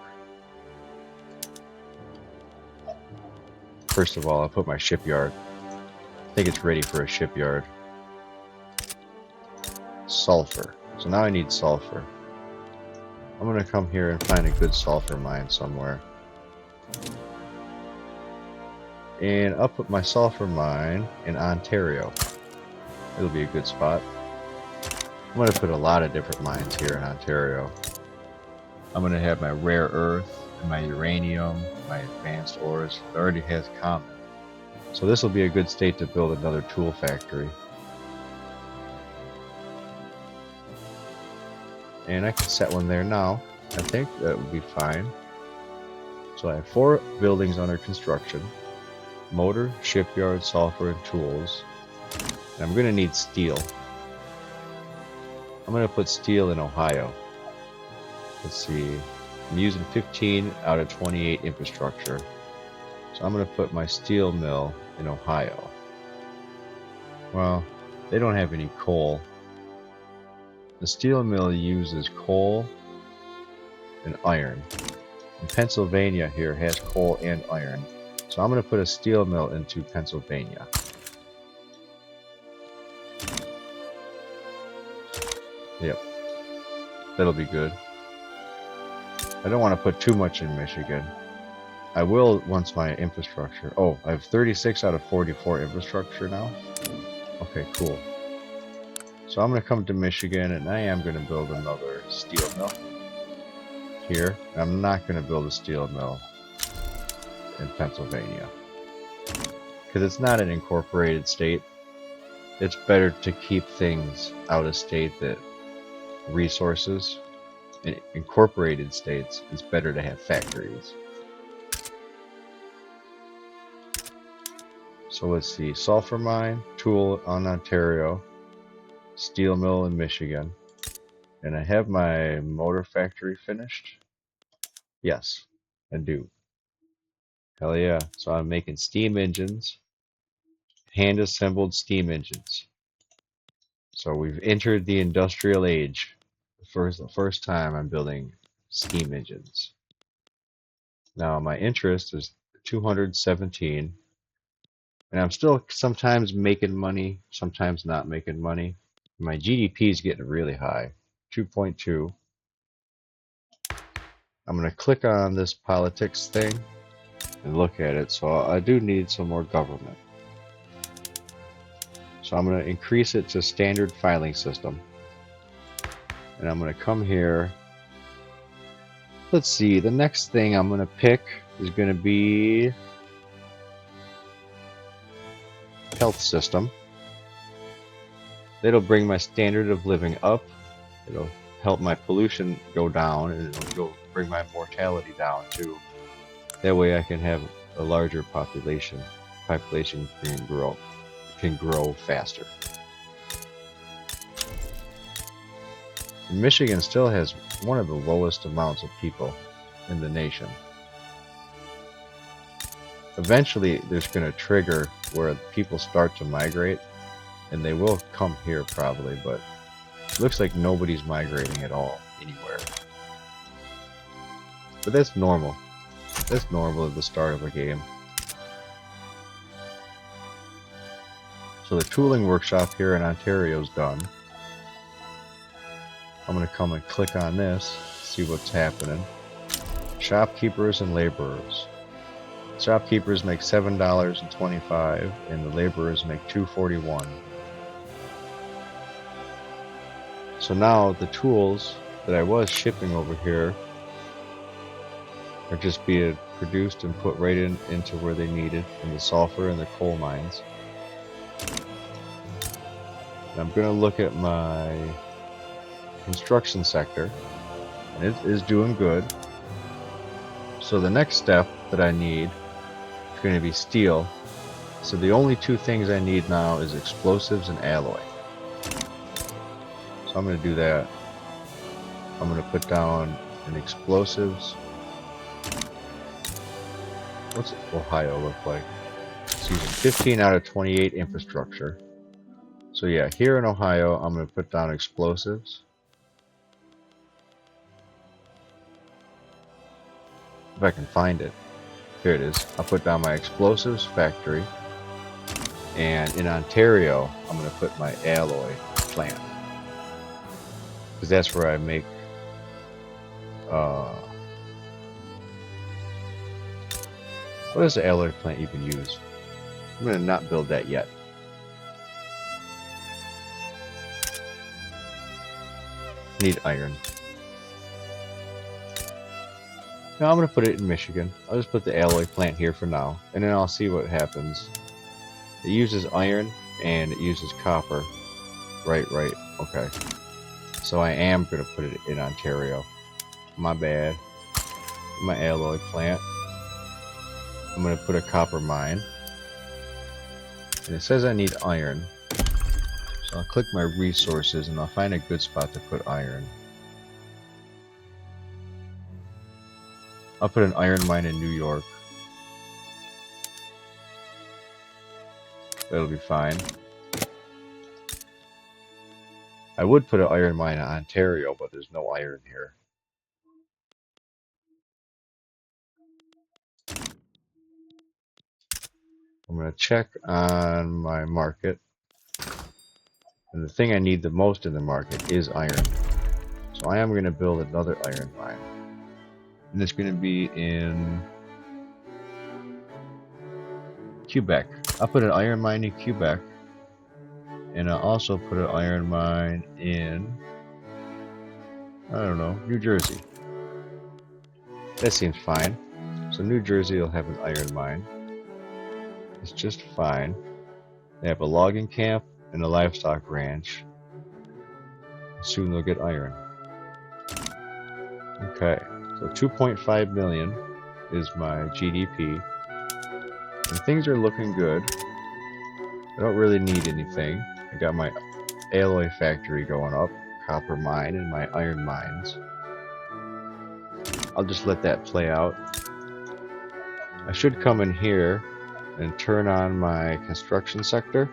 First of all, I'll put my shipyard. I think it's ready for a shipyard. Sulfur. So now I need sulfur. I'm gonna come here and find a good sulfur mine somewhere. And I'll put my sulfur mine in Ontario. It'll be a good spot. I'm gonna put a lot of different mines here in Ontario. I'm gonna have my rare earth, and my uranium, my advanced ores. It already has common. So this will be a good state to build another tool factory. And I can set one there now. I think that would be fine. So I have 4 buildings under construction. Motor, shipyard, sulfur, and tools. And I'm gonna need steel. I'm gonna put steel in Ohio. Let's see. I'm using 15 out of 28 infrastructure. So I'm gonna put my steel mill in Ohio. Well, they don't have any coal. The steel mill uses coal and iron. And Pennsylvania here has coal and iron. So I'm going to put a steel mill into Pennsylvania. Yep. That'll be good. I don't want to put too much in Michigan. I will once my infrastructure... Oh, I have 36 out of 44 infrastructure now? Okay, cool. So I'm going to come to Michigan and I am going to build another steel mill here. I'm not going to build a steel mill in Pennsylvania because it's not an incorporated state. It's better to keep things out of state that resources. In incorporated states, it's better to have factories. So let's see, sulfur mine, tool on Ontario, steel mill in Michigan, and I have my motor factory finished. Yes, I do. Hell yeah. So I'm making steam engines, hand assembled steam engines. So we've entered the industrial age. The first time I'm building steam engines. Now my interest is 217, and I'm still sometimes making money, sometimes not making money. My GDP is getting really high, 2.2. I'm going to click on this politics thing and look at it. So I do need some more government. So I'm going to increase it to standard filing system. And I'm going to come here. Let's see, the next thing I'm going to pick is going to be health system. It'll bring my standard of living up. It'll help my pollution go down, and it'll bring my mortality down too. That way I can have a larger population. Population can grow faster. Michigan still has one of the lowest amounts of people in the nation. Eventually there's going to trigger where people start to migrate, and they will come here probably, but it looks like nobody's migrating at all anywhere. But that's normal. That's normal at the start of a game. So the tooling workshop here in Ontario is done. I'm going to come and click on this, see what's happening. Shopkeepers and laborers. Shopkeepers make $7.25 and the laborers make $2.41. So now the tools that I was shipping over here are just being produced and put right into where they needed, in the sulfur and the coal mines. And I'm going to look at my construction sector, and it is doing good. So the next step that I need is going to be steel. So the only 2 things I need now is explosives and alloy. So I'm going to do that. I'm going to put down an explosives. What's Ohio look like? It's using 15 out of 28 infrastructure. So yeah, here in Ohio, I'm going to put down explosives. If I can find it. Here it is. I'll put down my explosives factory. And in Ontario, I'm going to put my alloy plant. Because that's where I make what does the alloy plant even use? I'm going to not build that yet. Need iron. Now I'm going to put it in Michigan. I'll just put the alloy plant here for now, and then I'll see what happens. It uses iron and it uses copper. Right. Okay. So I am going to put it in Ontario. My bad. My alloy plant. I'm going to put a copper mine. And it says I need iron. So I'll click my resources and I'll find a good spot to put iron. I'll put an iron mine in New York. That'll be fine. I would put an iron mine in Ontario, but there's no iron here. I'm going to check on my market. And the thing I need the most in the market is iron. So I am going to build another iron mine. And it's going to be in Quebec. I'll put an iron mine in Quebec. And I'll also put an iron mine in, I don't know, New Jersey. That seems fine. So New Jersey will have an iron mine. It's just fine. They have a logging camp and a livestock ranch. Soon they'll get iron. Okay, so 2.5 million is my GDP. And things are looking good. I don't really need anything. I got my alloy factory going up, copper mine, and my iron mines. I'll just let that play out. I should come in here and turn on my construction sector.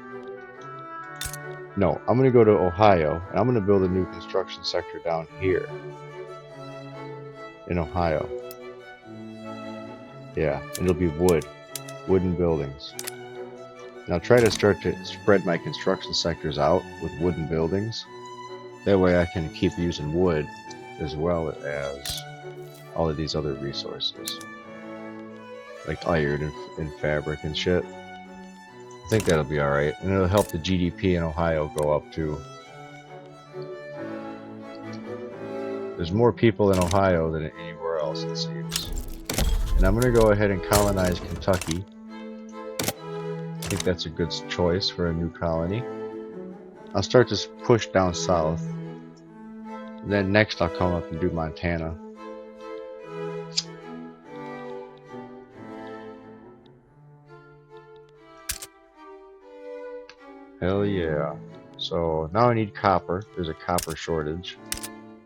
No, I'm going to go to Ohio, and I'm going to build a new construction sector down here in Ohio. Yeah, and it'll be wooden buildings. And I'll try to start to spread my construction sectors out with wooden buildings. That way I can keep using wood as well as all of these other resources. Like iron and fabric and shit. I think that'll be alright. And it'll help the GDP in Ohio go up too. There's more people in Ohio than anywhere else, it seems. And I'm going to go ahead and colonize Kentucky. I think that's a good choice for a new colony. I'll start to push down south. Then next I'll come up and do Montana. Hell yeah. So now I need copper. There's a copper shortage.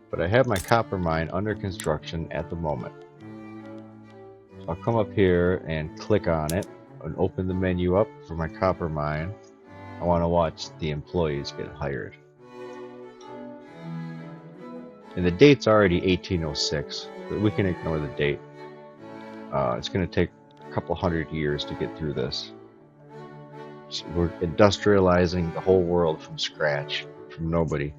But I have my copper mine under construction at the moment. So I'll come up here and click on it and open the menu up for my copper mine. I want to watch the employees get hired. And the date's already 1806, but we can ignore the date. It's going to take a couple hundred years to get through this. So we're industrializing the whole world from scratch, from nobody.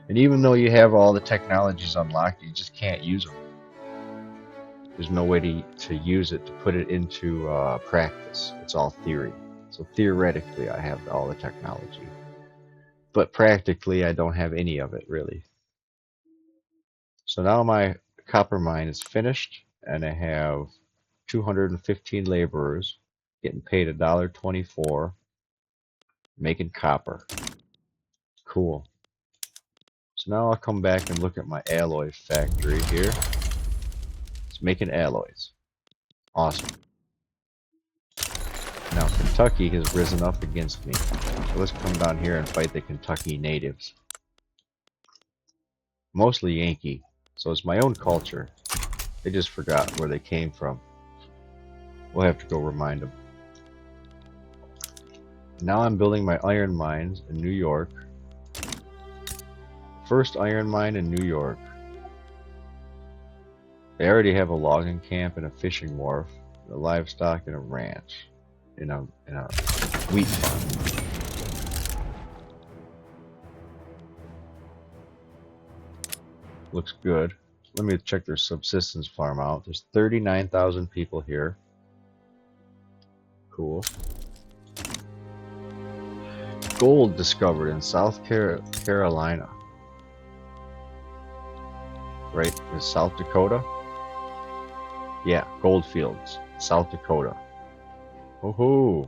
And even though you have all the technologies unlocked, you just can't use them. There's no way to use it, to put it into practice. It's all theory. So theoretically, I have all the technology. But practically, I don't have any of it, really. So now my copper mine is finished, and I have 215 laborers getting paid $1.24, making copper. Cool. So now I'll come back and look at my alloy factory here. It's making alloys. Awesome. Now Kentucky has risen up against me. So let's come down here and fight the Kentucky natives. Mostly Yankee. So it's my own culture. They just forgot where they came from. We'll have to go remind them. Now I'm building my iron mines in New York. First iron mine in New York. They already have a logging camp and a fishing wharf, a livestock and a ranch, in a wheat farm. Looks good. Let me check their subsistence farm out. There's 39,000 people here. Cool. Gold discovered in South Carolina. Right? In South Dakota? Yeah, gold fields. South Dakota. Woohoo!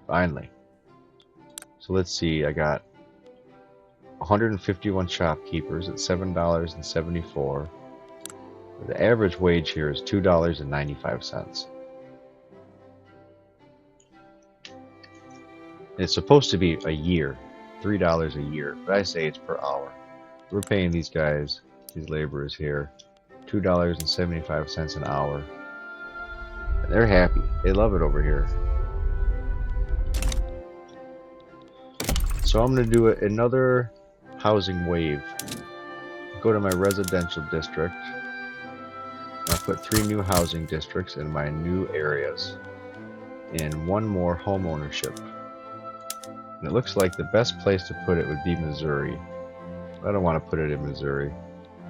Finally. So let's see, I got 151 shopkeepers at $7.74. The average wage here is $2.95. It's supposed to be a year, $3 a year, but I say it's per hour. We're paying these guys, these laborers here, $2.75 an hour. And they're happy. They love it over here. So I'm going to do another housing wave. Go to my residential district. I'll put 3 new housing districts in my new areas. And 1 more home ownership. And it looks like the best place to put it would be Missouri. I don't want to put it in Missouri.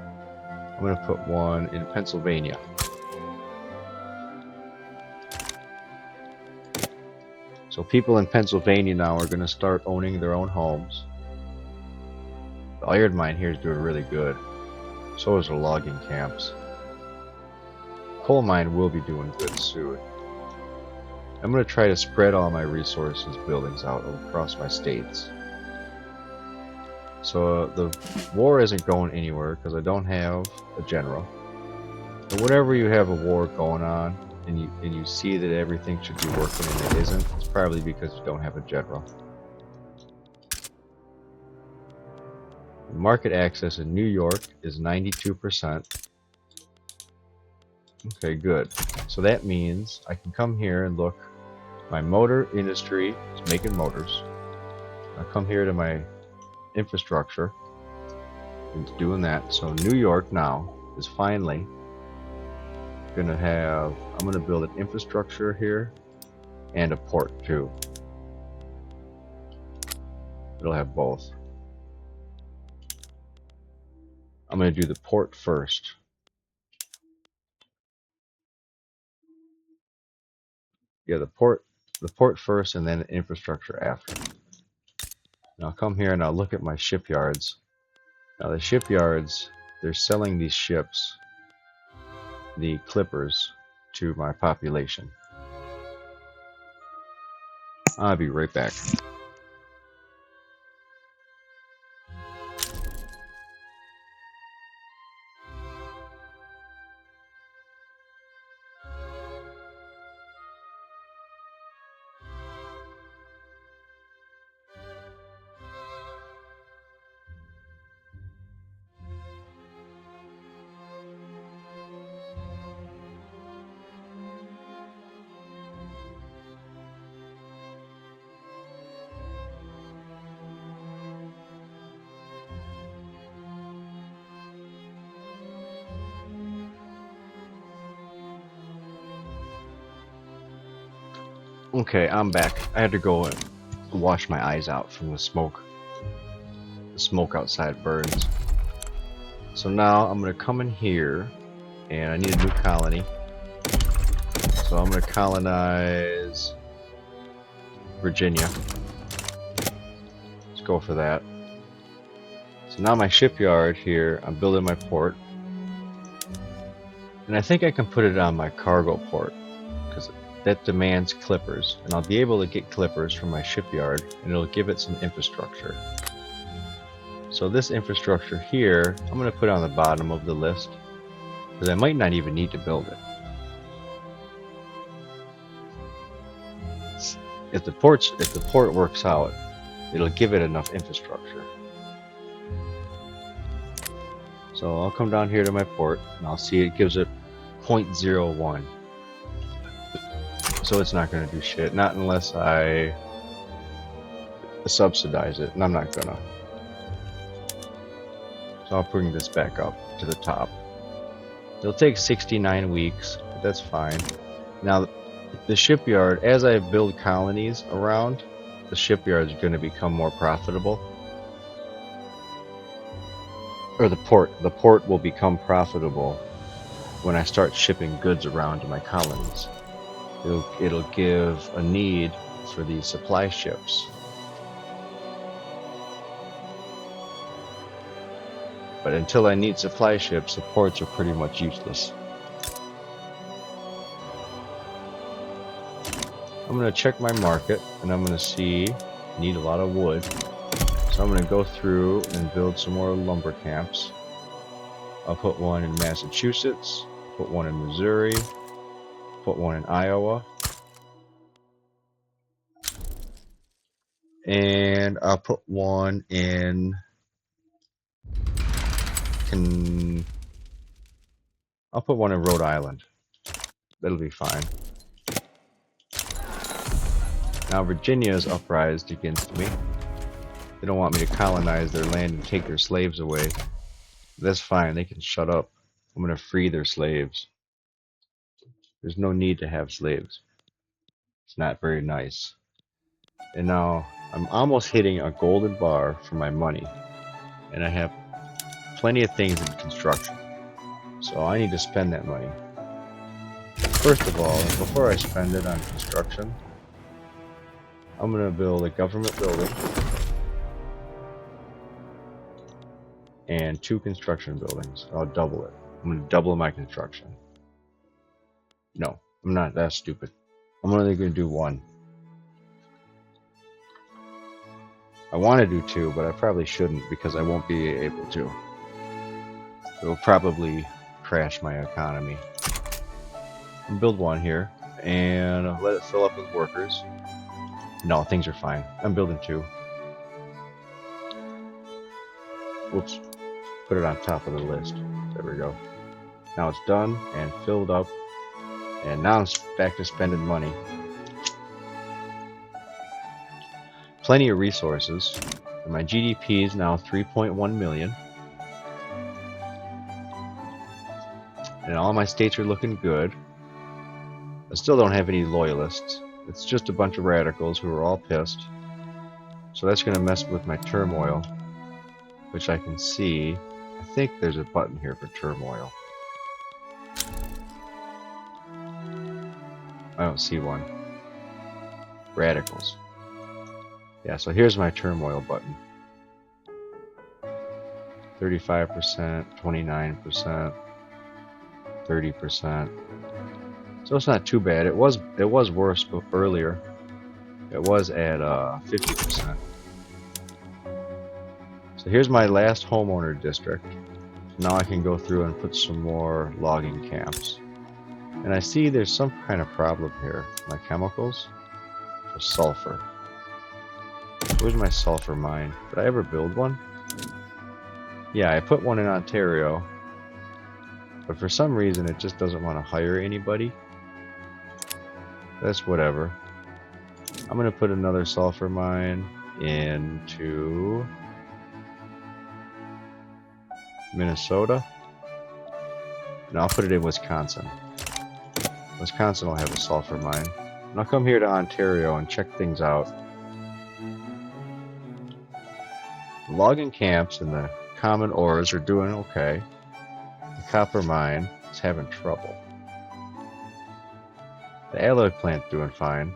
I'm going to put one in Pennsylvania. So people in Pennsylvania now are going to start owning their own homes. The iron mine here is doing really good. So is the logging camps. Coal mine will be doing good soon. I'm going to try to spread all my resources buildings out across my states. So the war isn't going anywhere because I don't have a general. But whenever you have a war going on and you see that everything should be working and it isn't, it's probably because you don't have a general. Market access in New York is 92%. Okay, good. So that means I can come here and look. My motor industry is making motors. I'll come here to my infrastructure. It's doing that. So New York now is finally gonna have, I'm gonna build an infrastructure here and a port too. It'll have both. I'm gonna do the port first. Yeah, the port first and then infrastructure after. Now I'll come here and I'll look at my shipyards. Now the shipyards, they're selling these ships, the clippers, to my population. I'll be right back. Okay, I'm back. I had to go and wash my eyes out from the smoke. The smoke outside burns. So now I'm going to come in here, and I need a new colony. So I'm going to colonize Virginia. Let's go for that. So now my shipyard here, I'm building my port. And I think I can put it on my cargo port, because that demands clippers, and I'll be able to get clippers from my shipyard, and it'll give it some infrastructure. So this infrastructure here, I'm going to put on the bottom of the list, because I might not even need to build it. If the port works out, it'll give it enough infrastructure. So I'll come down here to my port, and I'll see it gives it 0.01. So it's not going to do shit, not unless I subsidize it, and I'm not gonna. So I'll bring this back up to the top. It'll take 69 weeks, but that's fine. Now, the shipyard, as I build colonies around, the shipyard is going to become more profitable. Or the port will become profitable when I start shipping goods around to my colonies. It'll give a need for these supply ships. But until I need supply ships, the ports are pretty much useless. I'm going to check my market, and I'm going to see, need a lot of wood. So I'm going to go through and build some more lumber camps. I'll put one in Massachusetts, put one in Missouri, put one in Iowa, and I'll put one in I'll put one in Rhode Island. That'll be fine. Now Virginia is uprised against me. They don't want me to colonize their land and take their slaves away. That's fine, they can shut up. I'm gonna free their slaves. There's no need to have slaves. It's not very nice. And now I'm almost hitting a golden bar for my money. And I have plenty of things in construction. So I need to spend that money. First of all, before I spend it on construction, I'm going to build a government building and 2 construction buildings. I'll double it. I'm going to double my construction. No, I'm not that stupid. I'm only going to do 1. I want to do 2, but I probably shouldn't because I won't be able to. It will probably crash my economy. I'll build 1 here and let it fill up with workers. No, things are fine. I'm building 2. Whoops. Put it on top of the list. There we go. Now it's done and filled up. And now I'm back to spending money. Plenty of resources. And my GDP is now 3.1 million. And all my states are looking good. I still don't have any loyalists. It's just a bunch of radicals who are all pissed. So that's going to mess with my turmoil, which I can see. I think there's a button here for turmoil. I don't see one. Radicals. Yeah, so here's my turmoil button. 35%, 29%, 30%. So it's not too bad. It was worse earlier. It was at 50%. So here's my last homeowner district. Now I can go through and put some more logging camps. And I see there's some kind of problem here. My chemicals for sulfur. Where's my sulfur mine? Did I ever build one? Yeah, I put one in Ontario. But for some reason it just doesn't want to hire anybody. That's whatever. I'm going to put another sulfur mine into Minnesota. And I'll put it in Wisconsin. Wisconsin will have a sulfur mine. And I'll come here to Ontario and check things out. The logging camps and the common ores are doing okay. The copper mine is having trouble. The alloy plant's doing fine.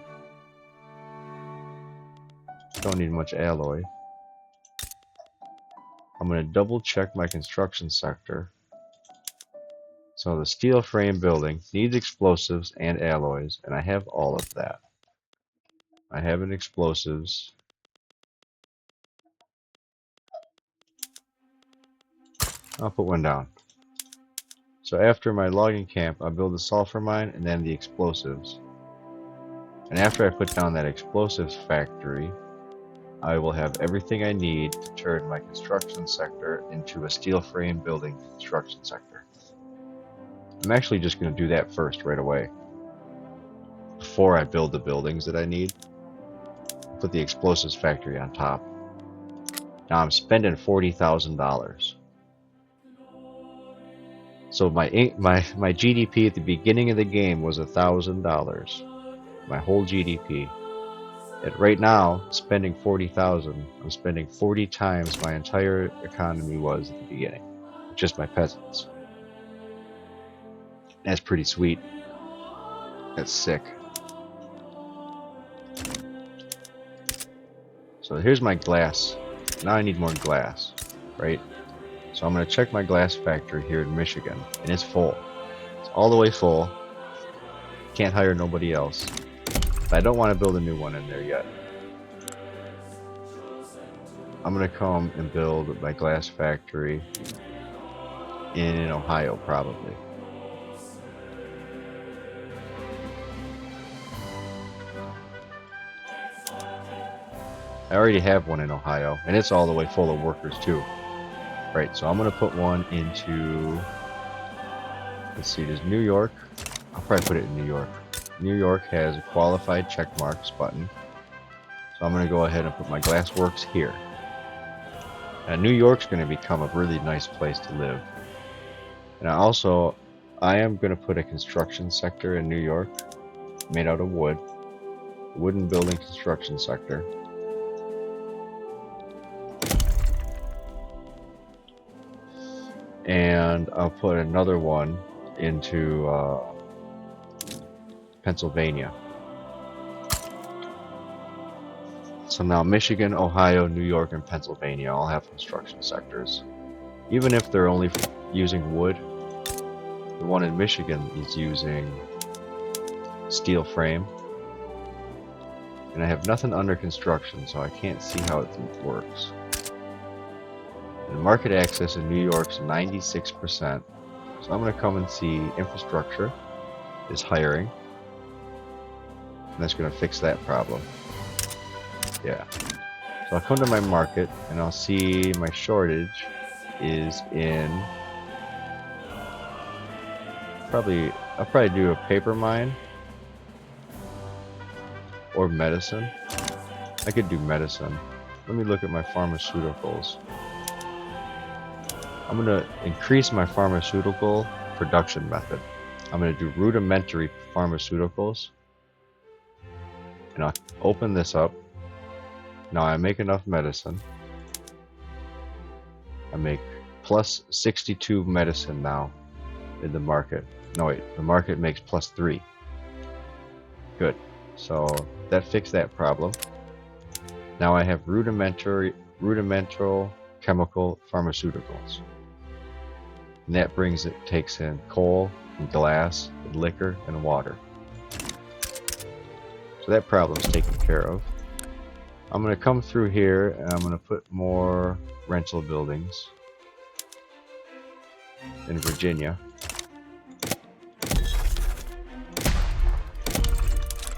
Don't need much alloy. I'm going to double check my construction sector. So the steel frame building needs explosives and alloys, and I have all of that. I have an explosives. I'll put one down. So after my logging camp, I'll build the sulfur mine and then the explosives. And after I put down that explosives factory, I will have everything I need to turn my construction sector into a steel frame building construction sector. I'm actually just going to do that first right away. before I build the buildings that I need. Put the explosives factory on top. Now I'm spending $40,000. So my GDP at the beginning of the game was $1,000. My whole GDP. And right now, spending 40,000, I'm spending 40 times my entire economy was at the beginning. Just my peasants. That's pretty sweet. That's sick. So here's my glass. Now I need more glass, right? So I'm going to check my glass factory here in Michigan, and it's full. It's all the way full. Can't hire nobody else. But I don't want to build a new one in there yet. I'm going to come and build my glass factory in Ohio, probably. I already have one in Ohio, and it's all the way full of workers too. Right, so I'm going to put one into, let's see, there's New York. I'll probably put it in New York. New York has a qualified check marks button. So I'm going to go ahead and put my glass works here. Now New York's going to become a really nice place to live. And I am going to put a construction sector in New York made out of wood. Wooden building construction sector. And I'll put another one into Pennsylvania. So now Michigan, Ohio, New York, and Pennsylvania all have construction sectors. Even if they're only using wood, the one in Michigan is using steel frame. And I have nothing under construction, so I can't see how it works. And market access in New York's 96%. So I'm going to come and see infrastructure is hiring. And that's going to fix that problem. Yeah. So I'll come to my market and I'll see my shortage is in I'll probably do a paper mine or medicine. I could do medicine. Let me look at my pharmaceuticals. I'm going to increase my pharmaceutical production method. I'm going to do rudimentary pharmaceuticals. And I'll open this up. Now I make enough medicine. I make plus 62 medicine now in the market. No wait, the market makes plus 3. Good. So that fixed that problem. Now I have rudimental chemical pharmaceuticals. And that takes in coal and glass and liquor and water. So that problem's taken care of. I'm going to come through here and I'm going to put more rental buildings in Virginia.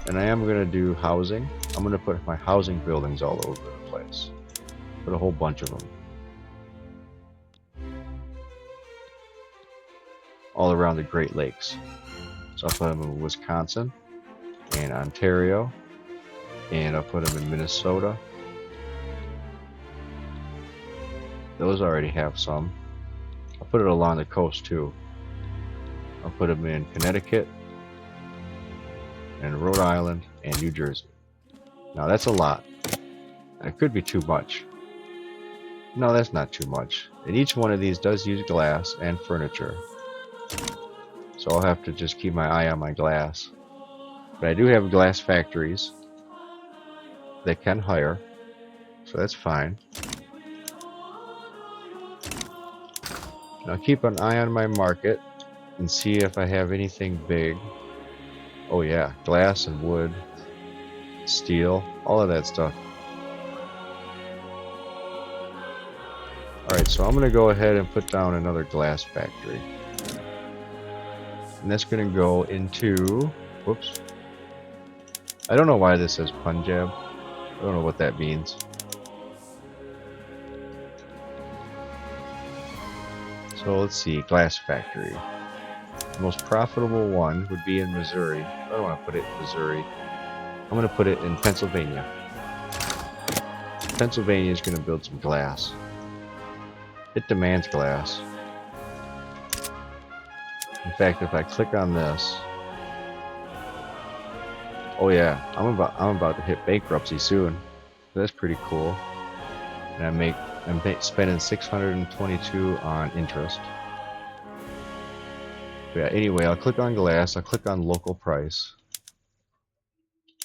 And I am going to do housing. I'm going to put my housing buildings all over the place. Put a whole bunch of them. All around the Great Lakes. So I'll put them in Wisconsin and Ontario. And I'll put them in Minnesota. Those already have some. I'll put it along the coast too. I'll put them in Connecticut and Rhode Island and New Jersey. Now that's a lot. It could be too much. No, that's not too much. And each one of these does use glass and furniture. So I'll have to just keep my eye on my glass. But I do have glass factories. They can hire. So that's fine. Now keep an eye on my market and see if I have anything big. Oh yeah, glass and wood, steel, all of that stuff. Alright, so I'm going to go ahead and put down another glass factory. And that's going to go into, whoops. I don't know why this says Punjab. I don't know what that means. So let's see, glass factory. The most profitable one would be in Missouri. I don't want to put it in Missouri. I'm going to put it in Pennsylvania. Pennsylvania is going to build some glass. It demands glass. In fact, if I click on this, oh yeah, I'm about to hit bankruptcy soon. That's pretty cool. And I'm spending 622 on interest. But yeah, anyway, I'll click on glass. I'll click on local price.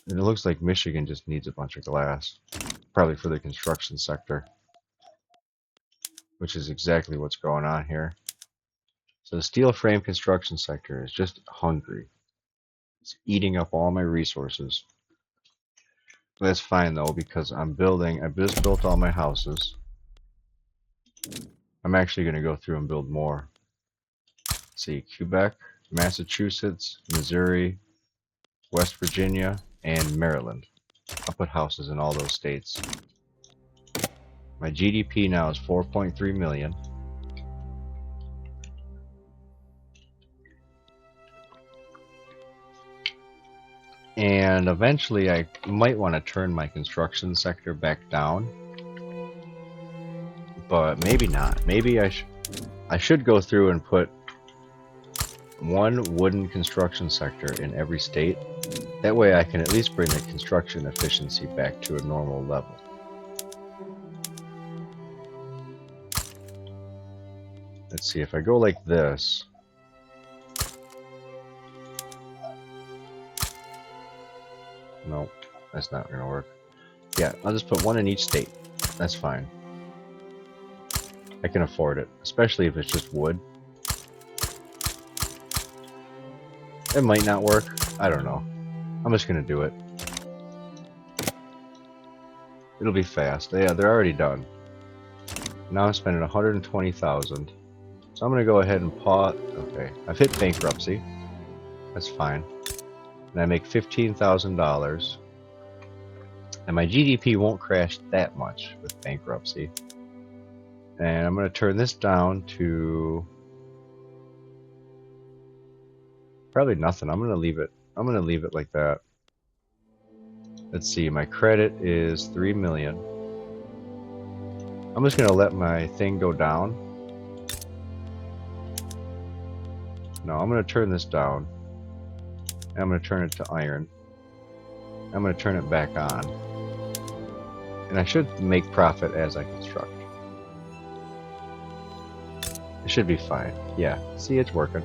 And it looks like Michigan just needs a bunch of glass, probably for the construction sector, which is exactly what's going on here. So the steel frame construction sector is just hungry. It's eating up all my resources. That's fine though, because I just built all my houses. I'm actually going to go through and build more. Let's see, Quebec, Massachusetts, Missouri, West Virginia, and Maryland. I'll put houses in all those states. My GDP now is 4.3 million. And eventually I might want to turn my construction sector back down. But maybe not. Maybe I should go through and put one wooden construction sector in every state. That way I can at least bring the construction efficiency back to a normal level. Let's see, if I go like this, nope, that's not gonna work. Yeah, I'll just put one in each state. That's fine. I can afford it, especially if it's just wood. It might not work. I don't know. I'm just gonna do it. It'll be fast. Yeah, they're already done. Now I'm spending 120,000. So I'm gonna go ahead and pause. Okay, I've hit bankruptcy. That's fine. And I make $15,000. And my GDP won't crash that much with bankruptcy. And I'm gonna turn this down to probably nothing. I'm gonna leave it like that. Let's see, my credit is 3 million. I'm just gonna let my thing go down. No, I'm gonna turn this down. I'm gonna turn it to iron. I'm gonna turn it back on. And I should make profit as I construct. It should be fine. Yeah, see, it's working.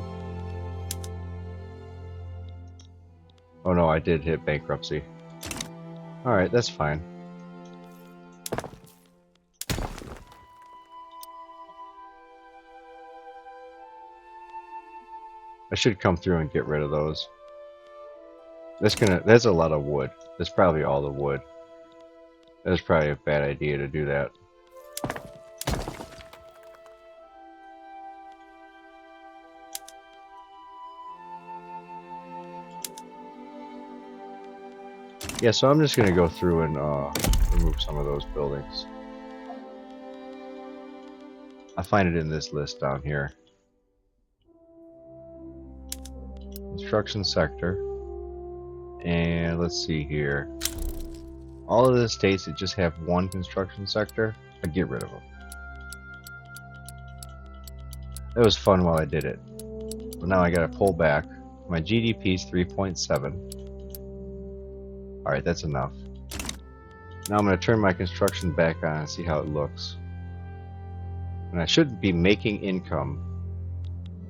Oh no, I did hit bankruptcy. Alright, that's fine. I should come through and get rid of those. That's a lot of wood. That's probably all the wood. That's probably a bad idea to do that. Yeah, so I'm just gonna go through and remove some of those buildings. I find it in this list down here. Construction sector. And let's see here. All of the states that just have one construction sector, I get rid of them. That was fun while I did it. But now I gotta pull back. My GDP is 3.7. Alright, that's enough. Now I'm gonna turn my construction back on and see how it looks. And I should be making income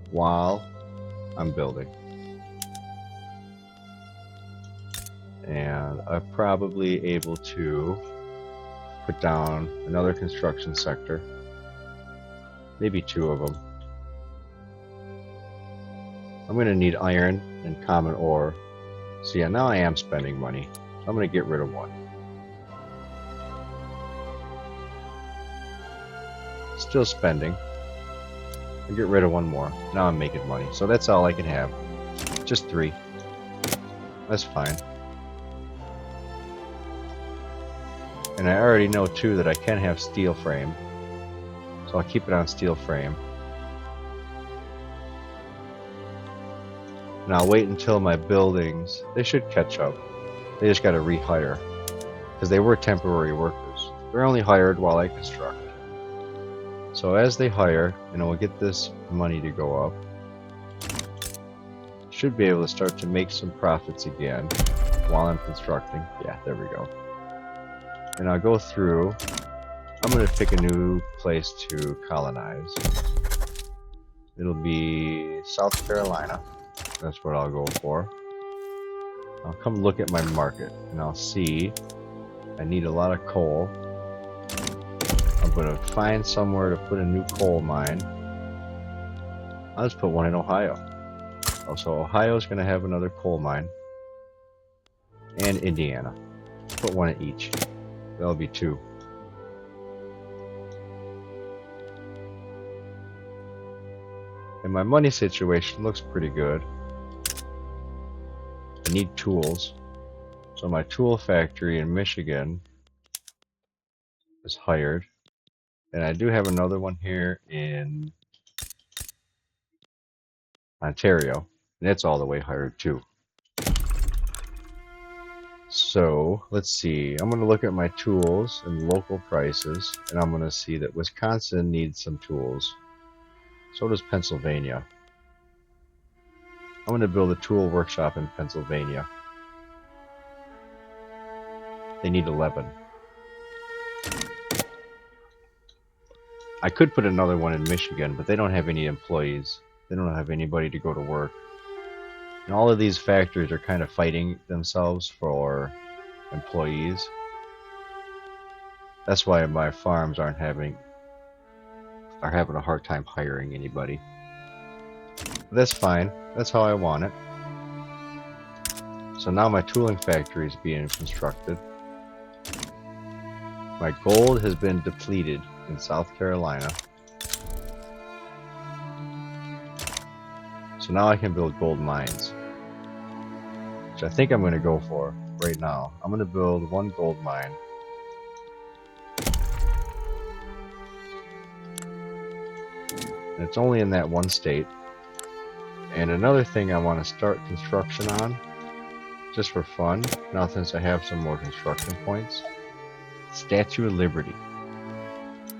while I'm building. And I'm probably able to put down another construction sector. Maybe two of them. I'm going to need iron and common ore. So yeah, now I am spending money. So I'm going to get rid of one. Still spending. I'll get rid of one more. Now I'm making money. So that's all I can have. Just 3. That's fine. And I already know too that I can have steel frame. So I'll keep it on steel frame. And I'll wait until my buildings, they should catch up. They just got to rehire, because they were temporary workers. They're only hired while I construct. So as they hire, we'll get this money to go up. Should be able to start to make some profits again while I'm constructing. Yeah, there we go. And I'll go through. I'm going to pick a new place to colonize. It'll be South Carolina. That's what I'll go for. I'll come look at my market and I'll see I need a lot of coal. I'm going to find somewhere to put a new coal mine. I'll just put one in Ohio. So Ohio's going to have another coal mine. And Indiana. Put one at each. That'll be 2. And my money situation looks pretty good. I need tools. So my tool factory in Michigan is hired. And I do have another one here in Ontario. And it's all the way hired too. So let's see. I'm going to look at my tools and local prices. And I'm going to see that Wisconsin needs some tools. So does Pennsylvania. I'm going to build a tool workshop in Pennsylvania. They need 11. I could put another one in Michigan, but they don't have any employees. They don't have anybody to go to work. And all of these factories are kind of fighting themselves for employees. That's why my farms are having a hard time hiring anybody. But that's fine. That's how I want it. So now my tooling factory is being constructed. My gold has been depleted in South Carolina. So now I can build gold mines, which I think I'm going to go for right now. I'm going to build one gold mine. And it's only in that one state. And another thing I want to start construction on, just for fun, now since I have some more construction points, Statue of Liberty.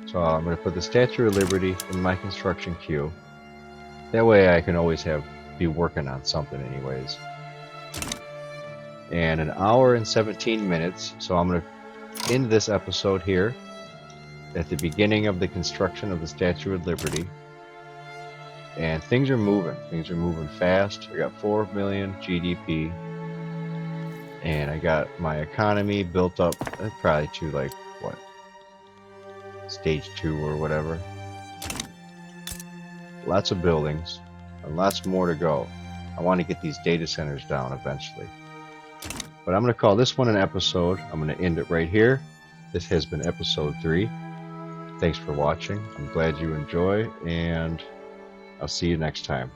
So I'm going to put the Statue of Liberty in my construction queue. That way I can always be working on something anyways. And 1 hour and 17 minutes, so I'm going to end this episode here at the beginning of the construction of the Statue of Liberty. And things are moving. Things are moving fast. I got 4 million GDP. And I got my economy built up probably to like, what? Stage 2 or whatever. Lots of buildings. And lots more to go. I want to get these data centers down eventually. But I'm going to call this one an episode. I'm going to end it right here. This has been episode 3. Thanks for watching. I'm glad you enjoy, and I'll see you next time.